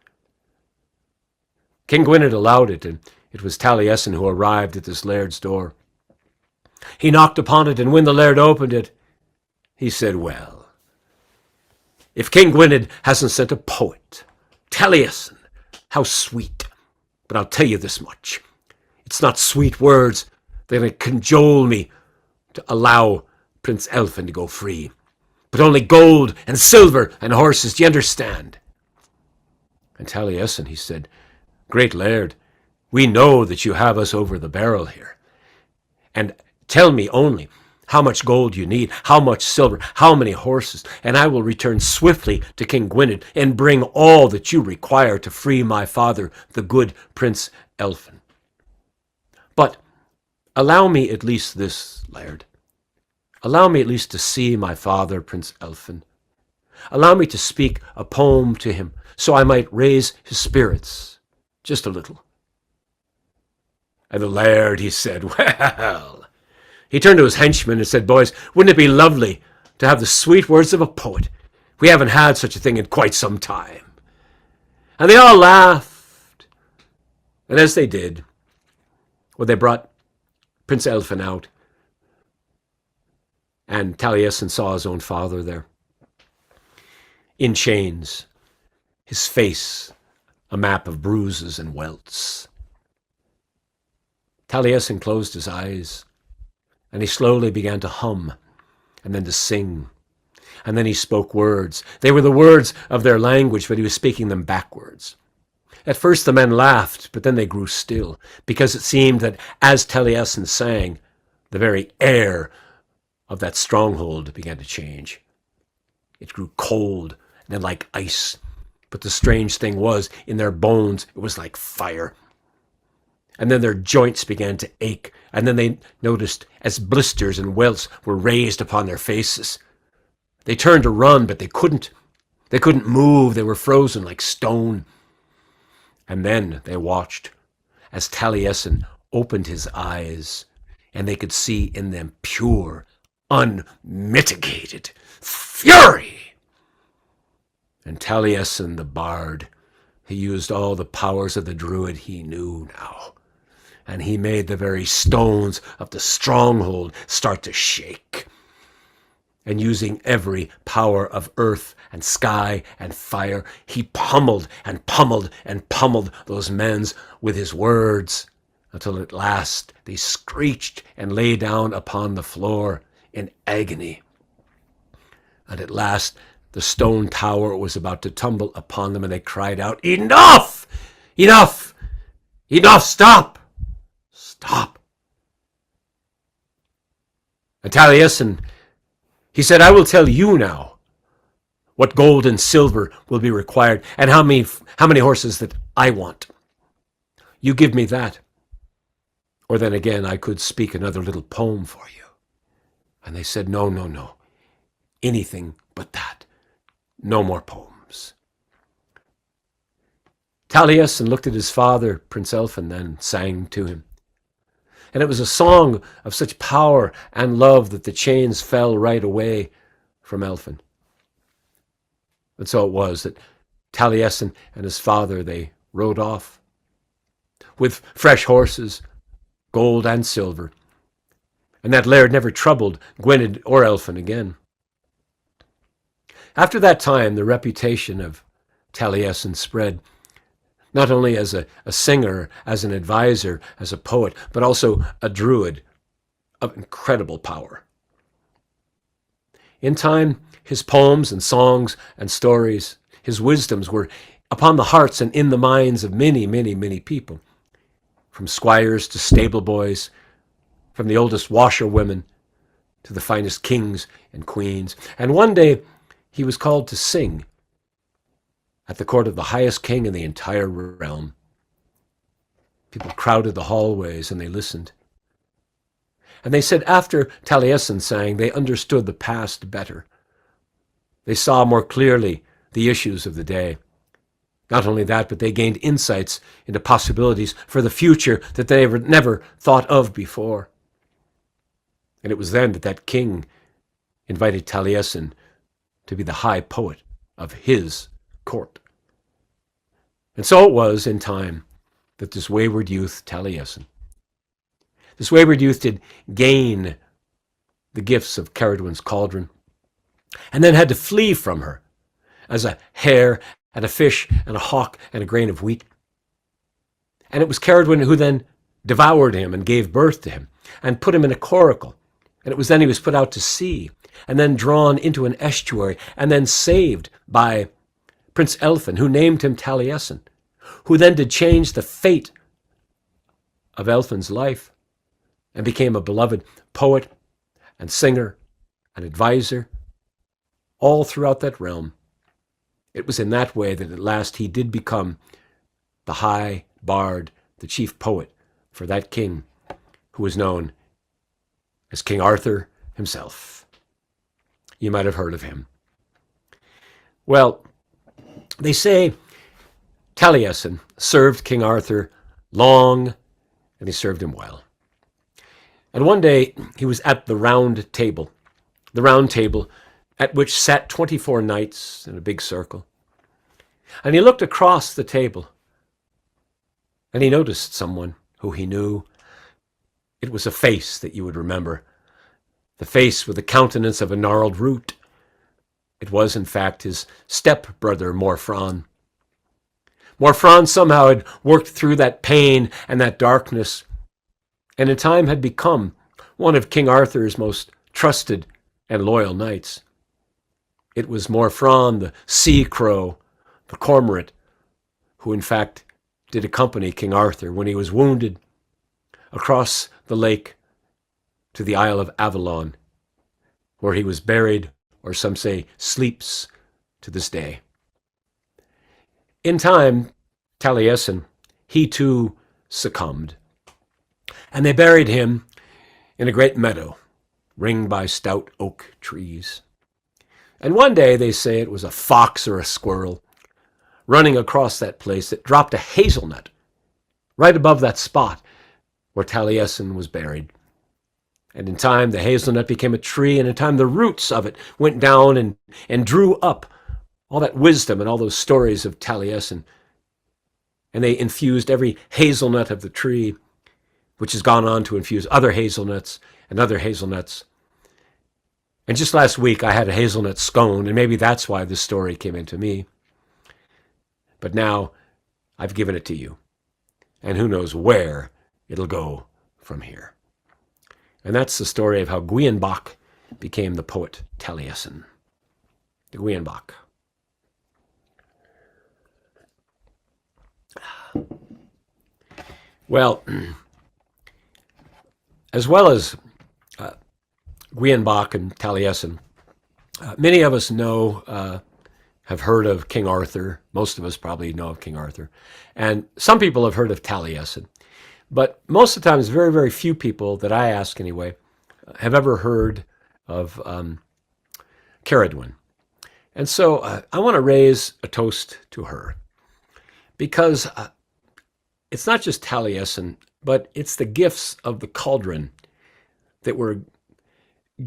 King Gwynedd allowed it, and it was Taliesin who arrived at this laird's door. He knocked upon it, and when the laird opened it, he said, well, if King Gwynedd hasn't sent a poet, Taliesin, how sweet. But I'll tell you this much. It's not sweet words that cajole me to allow Prince Elphin to go free, but only gold and silver and horses, do you understand? And Taliesin, he said, great laird, we know that you have us over the barrel here. And tell me only how much gold you need, how much silver, how many horses, and I will return swiftly to King Gwynedd and bring all that you require to free my father, the good Prince Elphin. But allow me at least this, laird. Allow me at least to see my father, Prince Elphin. Allow me to speak a poem to him, so I might raise his spirits just a little. And the laird, he said, well... He turned to his henchmen and said, boys, wouldn't it be lovely to have the sweet words of a poet? We haven't had such a thing in quite some time. And they all laughed. And as they did, well, they brought Prince Elphin out, and Taliesin saw his own father there, in chains, his face a map of bruises and welts. Taliesin closed his eyes, and he slowly began to hum, and then to sing. And then he spoke words. They were the words of their language, but he was speaking them backwards. At first the men laughed, but then they grew still, because it seemed that as Taliesin sang, the very air of that stronghold began to change. It grew cold and then like ice, but the strange thing was, in their bones, it was like fire. And then their joints began to ache, and then they noticed as blisters and welts were raised upon their faces. They turned to run, but they couldn't. They couldn't move. They were frozen like stone. And then they watched as Taliesin opened his eyes, and they could see in them pure, unmitigated fury. And Taliesin the bard, he used all the powers of the druid he knew now. And he made the very stones of the stronghold start to shake. And using every power of earth and sky and fire, he pummeled and pummeled and pummeled those men with his words, until at last they screeched and lay down upon the floor in agony. And at last the stone tower was about to tumble upon them, and they cried out, enough! Enough! Enough! Stop! Stop! And Taliesin, he said, I will tell you now what gold and silver will be required, and how many horses that I want. You give me that, or then again I could speak another little poem for you. And they said, no, no, no, anything but that. No more poems. Taliesin looked at his father, Prince Elfin, then sang to him. And it was a song of such power and love that the chains fell right away from Elfin. And so it was that Taliesin and his father, they rode off with fresh horses, gold and silver. And that laird never troubled Gwynedd or Elfin again. After that time, the reputation of Taliesin spread, not only as a singer, as an advisor, as a poet, but also a druid of incredible power. In time, his poems and songs and stories, his wisdoms were upon the hearts and in the minds of many, many, many people, from squires to stable boys, from the oldest washerwomen to the finest kings and queens. And one day he was called to sing at the court of the highest king in the entire realm. People crowded the hallways and they listened. And they said after Taliesin sang, they understood the past better. They saw more clearly the issues of the day. Not only that, but they gained insights into possibilities for the future that they never thought of before. And it was then that that king invited Taliesin to be the high poet of his court. And so it was in time that this wayward youth, Taliesin, this wayward youth did gain the gifts of Caradwyn's cauldron, and then had to flee from her as a hare and a fish and a hawk and a grain of wheat. And it was Caradwyn who then devoured him and gave birth to him and put him in a coracle. And it was then he was put out to sea and then drawn into an estuary and then saved by Prince Elfin, who named him Taliesin, who then did change the fate of Elfin's life and became a beloved poet and singer and advisor all throughout that realm. It was in that way that at last he did become the high bard, the chief poet for that king who was known as King Arthur himself. You might have heard of him. Well, they say Taliesin served King Arthur long, and he served him well. And one day he was at the round table at which sat 24 knights in a big circle. And he looked across the table, and he noticed someone who he knew. It was a face that you would remember, the face with the countenance of a gnarled root. It was, in fact, his step-brother, Morfran. Morfran somehow had worked through that pain and that darkness, and in time had become one of King Arthur's most trusted and loyal knights. It was Morfran, the sea crow, the cormorant, who in fact did accompany King Arthur when he was wounded across the lake to the Isle of Avalon, where he was buried, or some say sleeps to this day. In time, Taliesin, he too succumbed, and they buried him in a great meadow ringed by stout oak trees. And one day, they say it was a fox or a squirrel running across that place that dropped a hazelnut right above that spot where Taliesin was buried. And in time, the hazelnut became a tree, and in time, the roots of it went down and drew up all that wisdom and all those stories of Taliesin. And they infused every hazelnut of the tree, which has gone on to infuse other hazelnuts and other hazelnuts. And just last week, I had a hazelnut scone, and maybe that's why this story came into me. But now, I've given it to you, and who knows where it'll go from here. And that's the story of how Gwienbach became the poet Taliesin. The Gwienbach. Well as Gwienbach and Taliesin, many of us know, have heard of King Arthur. Most of us probably know of King Arthur. And some people have heard of Taliesin. But most of the times, very, very few people that I ask anyway have ever heard of Caradwyn. And so I want to raise a toast to her, because it's not just Taliesin, but it's the gifts of the cauldron that were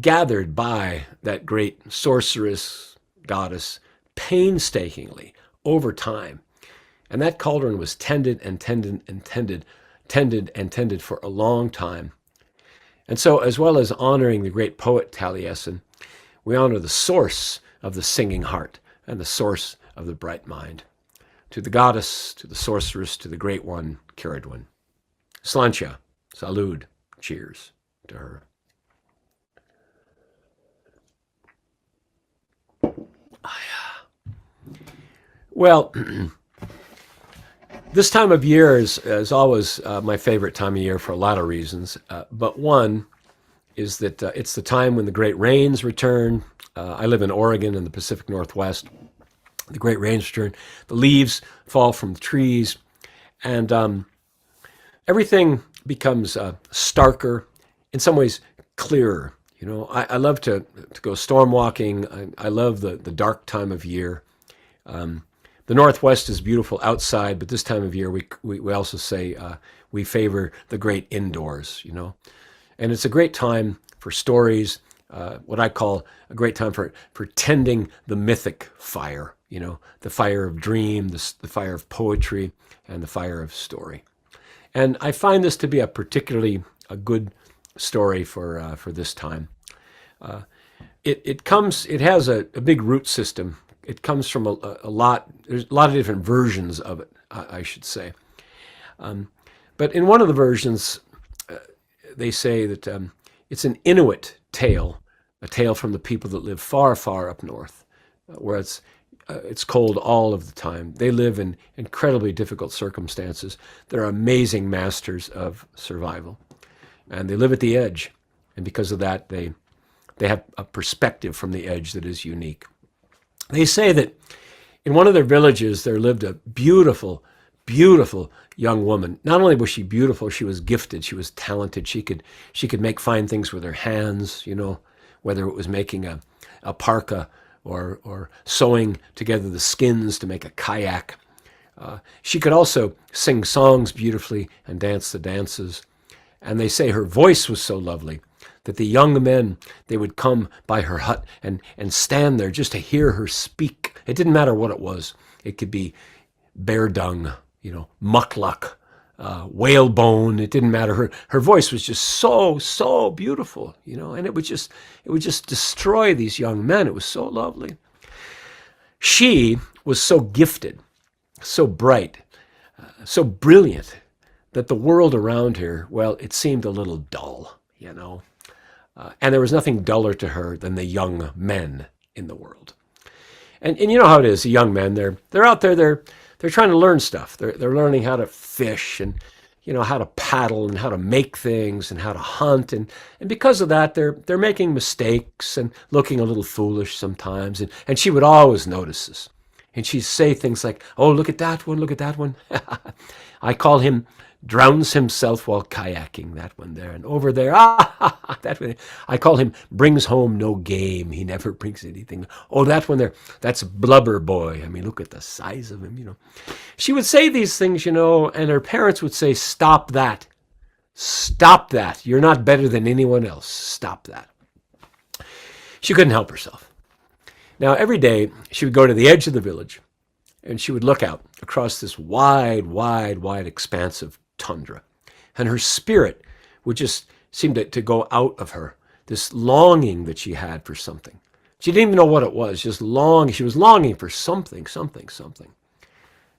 gathered by that great sorceress goddess painstakingly over time. And that cauldron was tended and tended and tended for a long time. And so, as well as honoring the great poet Taliesin, we honor the source of the singing heart and the source of the bright mind. To the goddess, to the sorceress, to the great one, Ceridwen. Sláinte, salud, cheers to her. Well, this time of year is always my favorite time of year for a lot of reasons, but one is that it's the time when the great rains return. I live in Oregon in the Pacific Northwest. The great rains return. The leaves fall from the trees, and everything becomes starker, in some ways clearer. You know, I love to go storm walking. I love the dark time of year. The Northwest is beautiful outside, but this time of year we also say we favor the great indoors, you know. And it's a great time for stories, what I call a great time for tending the mythic fire, you know, the fire of dream, the fire of poetry, and the fire of story. And I find this to be a particularly a good story for this time. It has a big root system. It comes from a lot. There's a lot of different versions of it, I should say. But in one of the versions, they say that it's an Inuit tale, a tale from the people that live far, far up north, where it's cold all of the time. They live in incredibly difficult circumstances. They're amazing masters of survival, and they live at the edge. And because of that, they have a perspective from the edge that is unique. They say that in one of their villages, there lived a beautiful, beautiful young woman. Not only was she beautiful, she was gifted. She was talented. She could make fine things with her hands, you know, whether it was making a parka or sewing together the skins to make a kayak. She could also sing songs beautifully and dance the dances. And they say her voice was so lovely that the young men, they would come by her hut and stand there just to hear her speak. It didn't matter what it was. It could be bear dung, you know, muckluck, whalebone. It didn't matter. Her voice was just so beautiful, you know, and it would just destroy these young men. It was so lovely. She was so gifted, so bright, so brilliant that the world around her, well, it seemed a little dull, you know. And there was nothing duller to her than the young men in the world. And you know how it is, the young men, they're out there, they're trying to learn stuff. They're learning how to fish and, you know, how to paddle and how to make things and how to hunt. And because of that, they're making mistakes and looking a little foolish sometimes. And she would always notice this. And she'd say things like, oh, look at that one, look at that one. I call him drowns himself while kayaking, that one there. And over there, that one, I call him brings home no game. He never brings anything. Oh, that one there, that's Blubber Boy. I mean, look at the size of him, you know. She would say these things, you know, and her parents would say, stop that. Stop that. You're not better than anyone else. Stop that. She couldn't help herself. Now, every day, she would go to the edge of the village, and she would look out across this wide expanse of tundra. And her spirit would just seem to go out of her, this longing that she had for something. She didn't even know what it was, just longing. She was longing for something.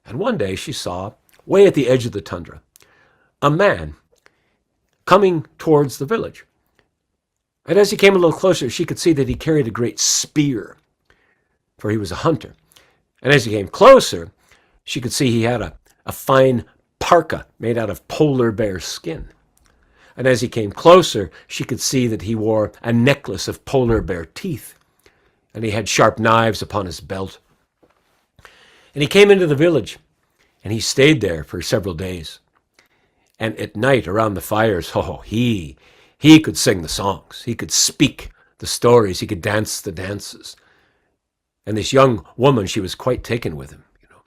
And one day she saw, way at the edge of the tundra, a man coming towards the village. And as he came a little closer, she could see that he carried a great spear, for he was a hunter. And as he came closer, she could see he had a fine parka made out of polar bear skin. And as he came closer, she could see that he wore a necklace of polar bear teeth. And he had sharp knives upon his belt. And he came into the village, and he stayed there for several days. And at night, around the fires, he could sing the songs. He could speak the stories. He could dance the dances. And this young woman, she was quite taken with him, you know.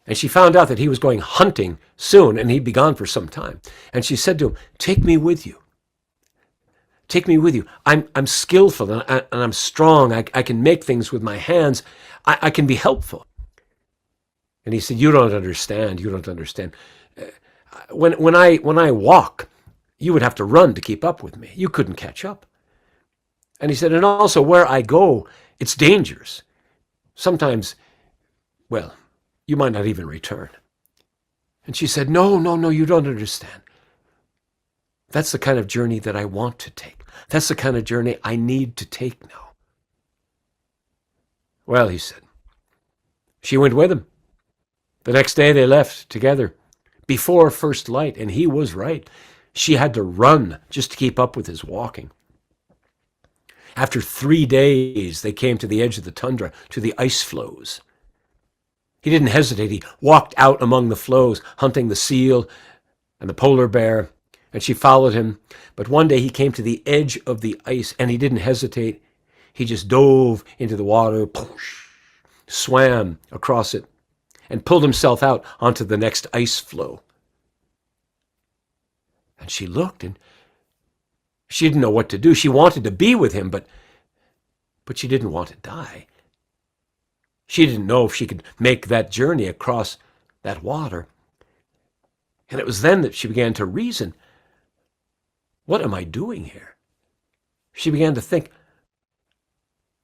And she found out that he was going hunting soon, and he'd be gone for some time. And she said to him, "Take me with you. Take me with you. I'm skillful and I'm strong. I can make things with my hands. I can be helpful." And he said, "You don't understand. You don't understand. When I walk, you would have to run to keep up with me. You couldn't catch up." And he said, "And also where I go, it's dangerous. Sometimes, well, you might not even return." And she said, "No, no, no, you don't understand. That's the kind of journey that I want to take. That's the kind of journey I need to take now." "Well," he said, she went with him. The next day they left together before first light, and he was right. She had to run just to keep up with his walking. After 3 days, they came to the edge of the tundra, to the ice floes. He didn't hesitate. He walked out among the floes, hunting the seal and the polar bear, and she followed him. But one day he came to the edge of the ice, and he didn't hesitate. He just dove into the water, swam across it, and pulled himself out onto the next ice floe. And she looked, and she didn't know what to do. She wanted to be with him, but she didn't want to die. She didn't know if she could make that journey across that water. And it was then that she began to reason, what am I doing here? She began to think,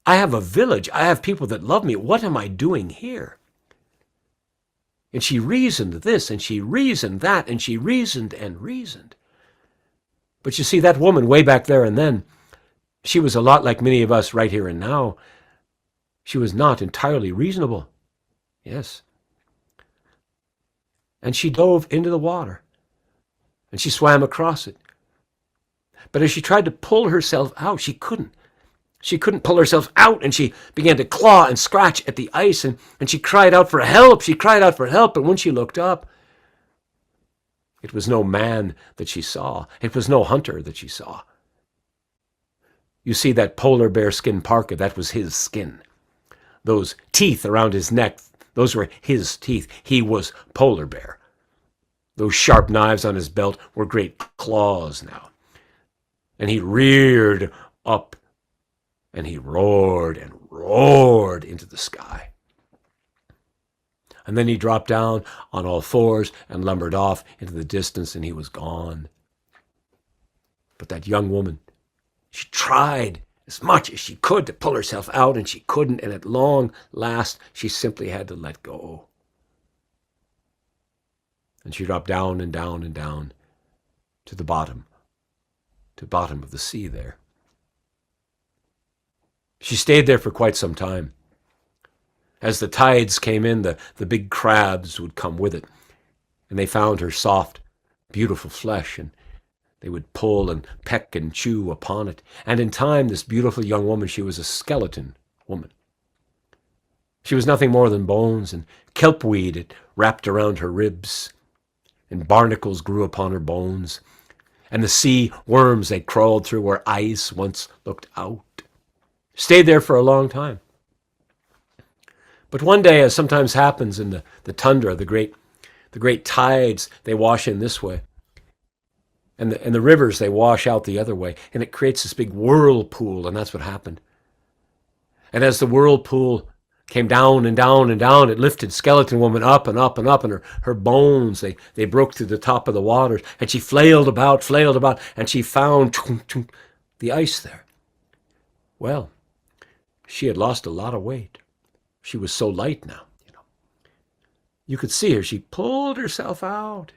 I have a village. I have people that love me. What am I doing here? And she reasoned this, and she reasoned that, and she reasoned and reasoned. But you see, that woman way back there and then, she was a lot like many of us right here and now. She was not entirely reasonable. Yes. And she dove into the water, and she swam across it. But as she tried to pull herself out, she couldn't. She couldn't pull herself out, and she began to claw and scratch at the ice, and she cried out for help. She cried out for help, but when she looked up, it was no man that she saw. It was no hunter that she saw. You see that polar bear skin parka, that was his skin. Those teeth around his neck, those were his teeth. He was polar bear. Those sharp knives on his belt were great claws now. And he reared up, and he roared and roared into the sky. And then he dropped down on all fours and lumbered off into the distance, and he was gone. But that young woman, she tried as much as she could to pull herself out, and she couldn't, and at long last, she simply had to let go. And she dropped down and down and down to the bottom of the sea there. She stayed there for quite some time. As the tides came in, the big crabs would come with it, and they found her soft, beautiful flesh, and they would pull and peck and chew upon it. And in time, this beautiful young woman, she was a skeleton woman. She was nothing more than bones, and kelpweed it wrapped around her ribs, and barnacles grew upon her bones, and the sea worms, they crawled through where ice once looked out. Stayed there for a long time. But one day, as sometimes happens in the tundra, the great tides, they wash in this way. And the rivers, they wash out the other way. And it creates this big whirlpool, and that's what happened. And as the whirlpool came down and down and down, it lifted Skeleton Woman up and up and up, and her bones, they broke through the top of the waters. And she flailed about, and she found the ice there. Well, she had lost a lot of weight. She was so light now, You could see her. She pulled herself out.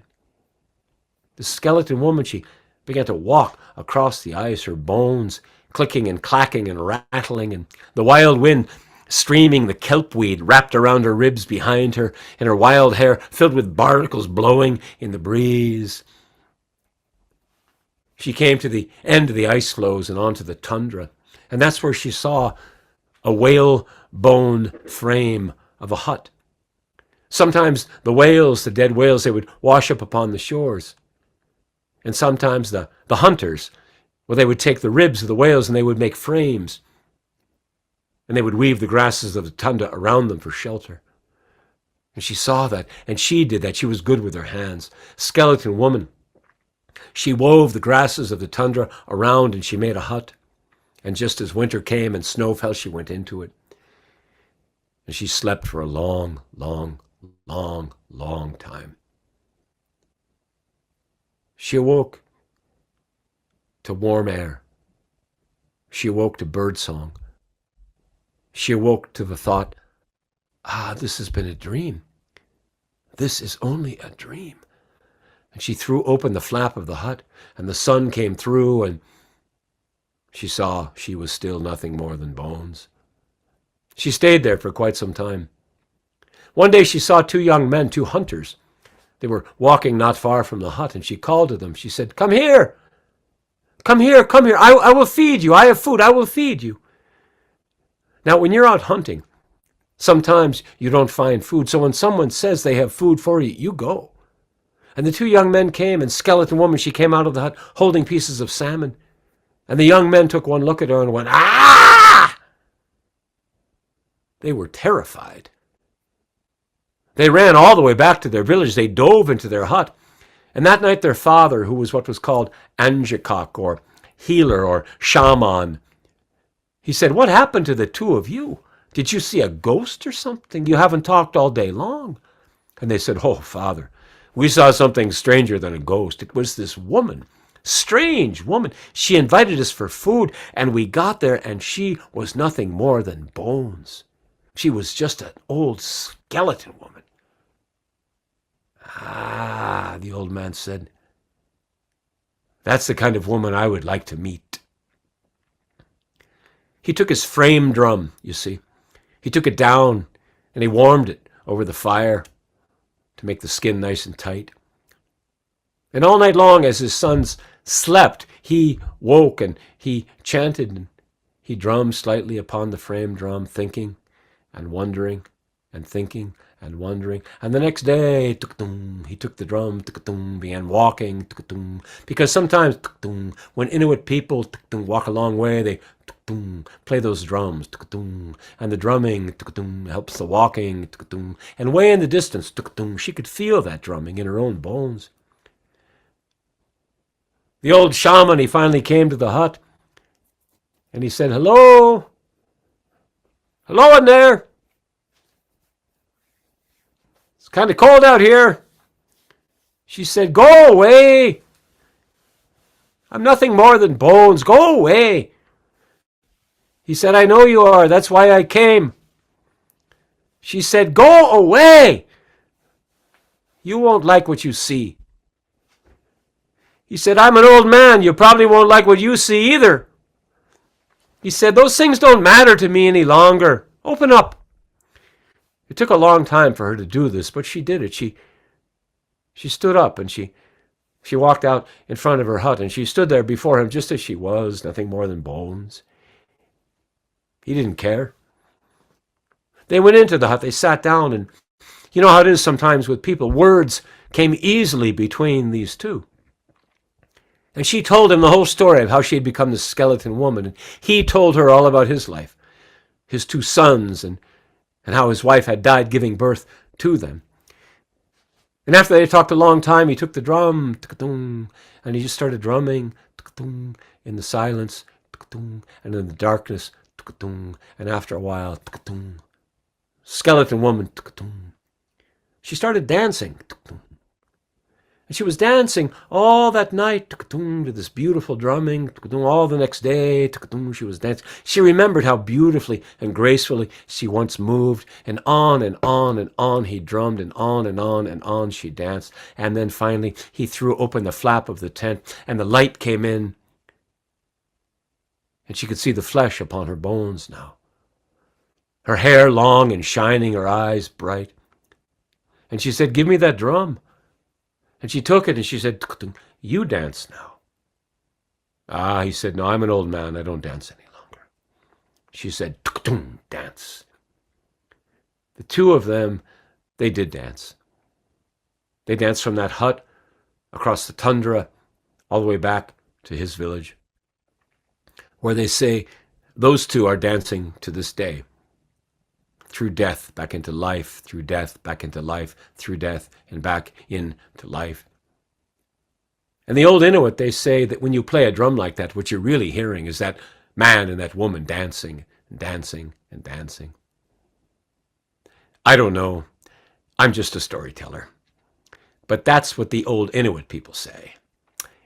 The Skeleton Woman, she began to walk across the ice, her bones clicking and clacking and rattling, and the wild wind streaming the kelpweed wrapped around her ribs behind her, and her wild hair filled with barnacles blowing in the breeze. She came to the end of the ice floes and onto the tundra, and that's where she saw a whale-bone frame of a hut. Sometimes the whales, the dead whales, they would wash up upon the shores. And sometimes the hunters, well, they would take the ribs of the whales and they would make frames. And they would weave the grasses of the tundra around them for shelter. And she saw that, and she did that. She was good with her hands. Skeleton woman. She wove the grasses of the tundra around, and she made a hut. And just as winter came and snow fell, she went into it. And she slept for a long, long, long, long time. She awoke to warm air. She awoke to birdsong. She awoke to the thought, this has been a dream. This is only a dream. And she threw open the flap of the hut, and the sun came through, and she saw she was still nothing more than bones. She stayed there for quite some time. One day she saw two young men, two hunters. They were walking not far from the hut, and she called to them. She said, "Come here! Come here, come here. I will feed you. I have food. I will feed you." Now, when you're out hunting, sometimes you don't find food. So when someone says they have food for you, you go. And the two young men came, and Skeleton Woman, she came out of the hut holding pieces of salmon. And the young men took one look at her and went, "Ah!" They were terrified. They ran all the way back to their village. They dove into their hut. And that night their father, who was what was called Angekok, or healer, or shaman, he said, "What happened to the two of you? Did you see a ghost or something? You haven't talked all day long." And they said, "Oh, Father, we saw something stranger than a ghost. It was this woman, strange woman. She invited us for food, and we got there, and she was nothing more than bones. She was just an old skeleton woman." "Ah," the old man said, "that's the kind of woman I would like to meet." He took his frame drum, you see. He took it down, and he warmed it over the fire to make the skin nice and tight. And all night long, as his sons slept, he woke and he chanted and he drummed slightly upon the frame drum, thinking and wondering and thinking and wondering. And the next day, he took the drum, began walking, because sometimes when Inuit people walk a long way, they play those drums, and the drumming helps the walking, and way in the distance, she could feel that drumming in her own bones. The old shaman, he finally came to the hut, and he said, "Hello? Hello in there? It's kind of cold out here." She said, "Go away. I'm nothing more than bones. Go away." He said, "I know you are. That's why I came." She said, "Go away. You won't like what you see." He said, "I'm an old man. You probably won't like what you see either." He said, "Those things don't matter to me any longer. Open up." It took a long time for her to do this, but she did it. She stood up and she walked out in front of her hut, and she stood there before him just as she was, nothing more than bones. He didn't care. They went into the hut. They sat down, and you know how it is sometimes with people. Words came easily between these two. And she told him the whole story of how she had become the skeleton woman. And he told her all about his life, his two sons, and how his wife had died giving birth to them. And after they talked a long time, he took the drum, and he just started drumming in the silence, and in the darkness, and after a while, skeleton woman, she started dancing. And she was dancing all that night to this beautiful drumming. All the next day, she was dancing. She remembered how beautifully and gracefully she once moved, and on and on and on he drummed, and on and on and on she danced. And then finally he threw open the flap of the tent, and the light came in, and she could see the flesh upon her bones now. Her hair long and shining, her eyes bright. And she said, "Give me that drum." And she took it and she said, "You dance now." "Ah," he said, "no, I'm an old man. I don't dance any longer." She said, "Dance." The two of them, they did dance. They danced from that hut across the tundra all the way back to his village, where they say those two are dancing to this day. through death, back into life, through death, back into life, through death, and back into life. And the old Inuit, they say that when you play a drum like that, what you're really hearing is that man and that woman dancing and dancing and dancing. I don't know. I'm just a storyteller. But that's what the old Inuit people say.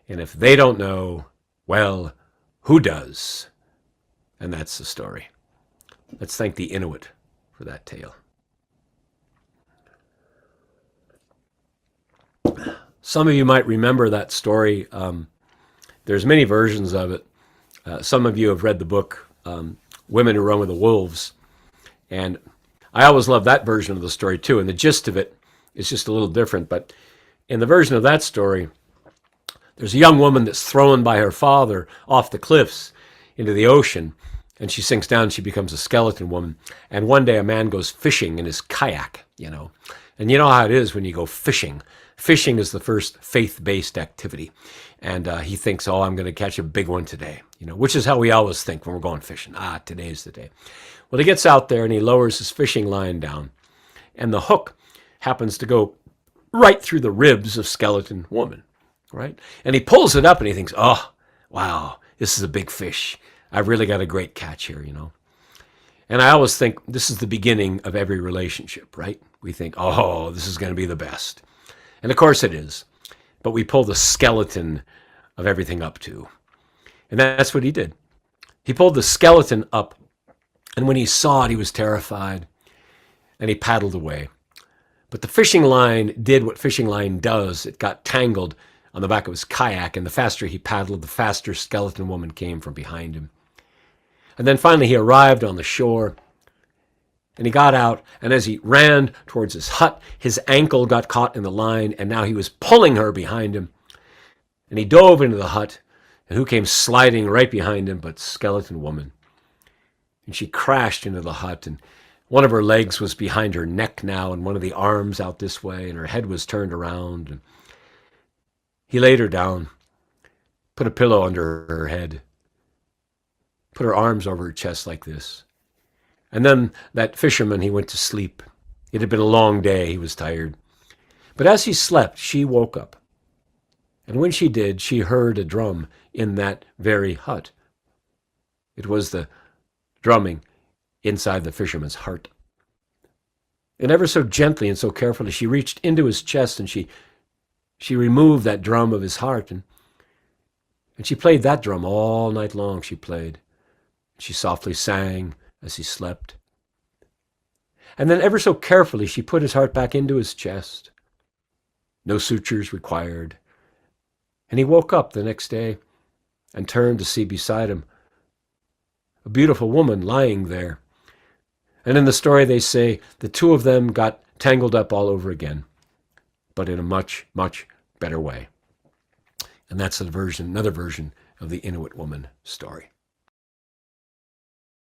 And if they don't know, well, who does? And that's the story. Let's thank the Inuit for that tale. Some of you might remember that story. There's many versions of it. Some of you have read the book, Women Who Run with the Wolves. And I always love that version of the story too. And the gist of it is just a little different. But in the version of that story, there's a young woman that's thrown by her father off the cliffs into the ocean. And she sinks down, she becomes a skeleton woman. And one day a man goes fishing in his kayak, And you know how it is when you go fishing. Fishing is the first faith-based activity. And he thinks, oh, I'm going to catch a big one today, which is how we always think when we're going fishing. Today's the day. Well, he gets out there and he lowers his fishing line down. And the hook happens to go right through the ribs of skeleton woman, right? And he pulls it up and he thinks, oh, wow, this is a big fish. I've really got a great catch here, And I always think this is the beginning of every relationship, right? We think, oh, this is going to be the best. And of course it is. But we pull the skeleton of everything up too. And that's what he did. He pulled the skeleton up. And when he saw it, he was terrified. And he paddled away. But the fishing line did what fishing line does. It got tangled on the back of his kayak. And the faster he paddled, the faster skeleton woman came from behind him. And then finally he arrived on the shore. And he got out, and as he ran towards his hut, his ankle got caught in the line, and now he was pulling her behind him. And he dove into the hut, and who came sliding right behind him but skeleton woman. And she crashed into the hut, and one of her legs was behind her neck now, and one of the arms out this way, and her head was turned around. And he laid her down, put a pillow under her head, put her arms over her chest like this. And then that fisherman, he went to sleep. It had been a long day. He was tired. But as he slept, she woke up. And when she did, she heard a drum in that very hut. It was the drumming inside the fisherman's heart. And ever so gently and so carefully, she reached into his chest and she removed that drum of his heart. And she played that drum all night long. She played. She softly sang as he slept. And then ever so carefully, she put his heart back into his chest. No sutures required. And he woke up the next day and turned to see beside him a beautiful woman lying there. And in the story they say the two of them got tangled up all over again, but in a much, much better way. And that's another version of the Inuit woman story.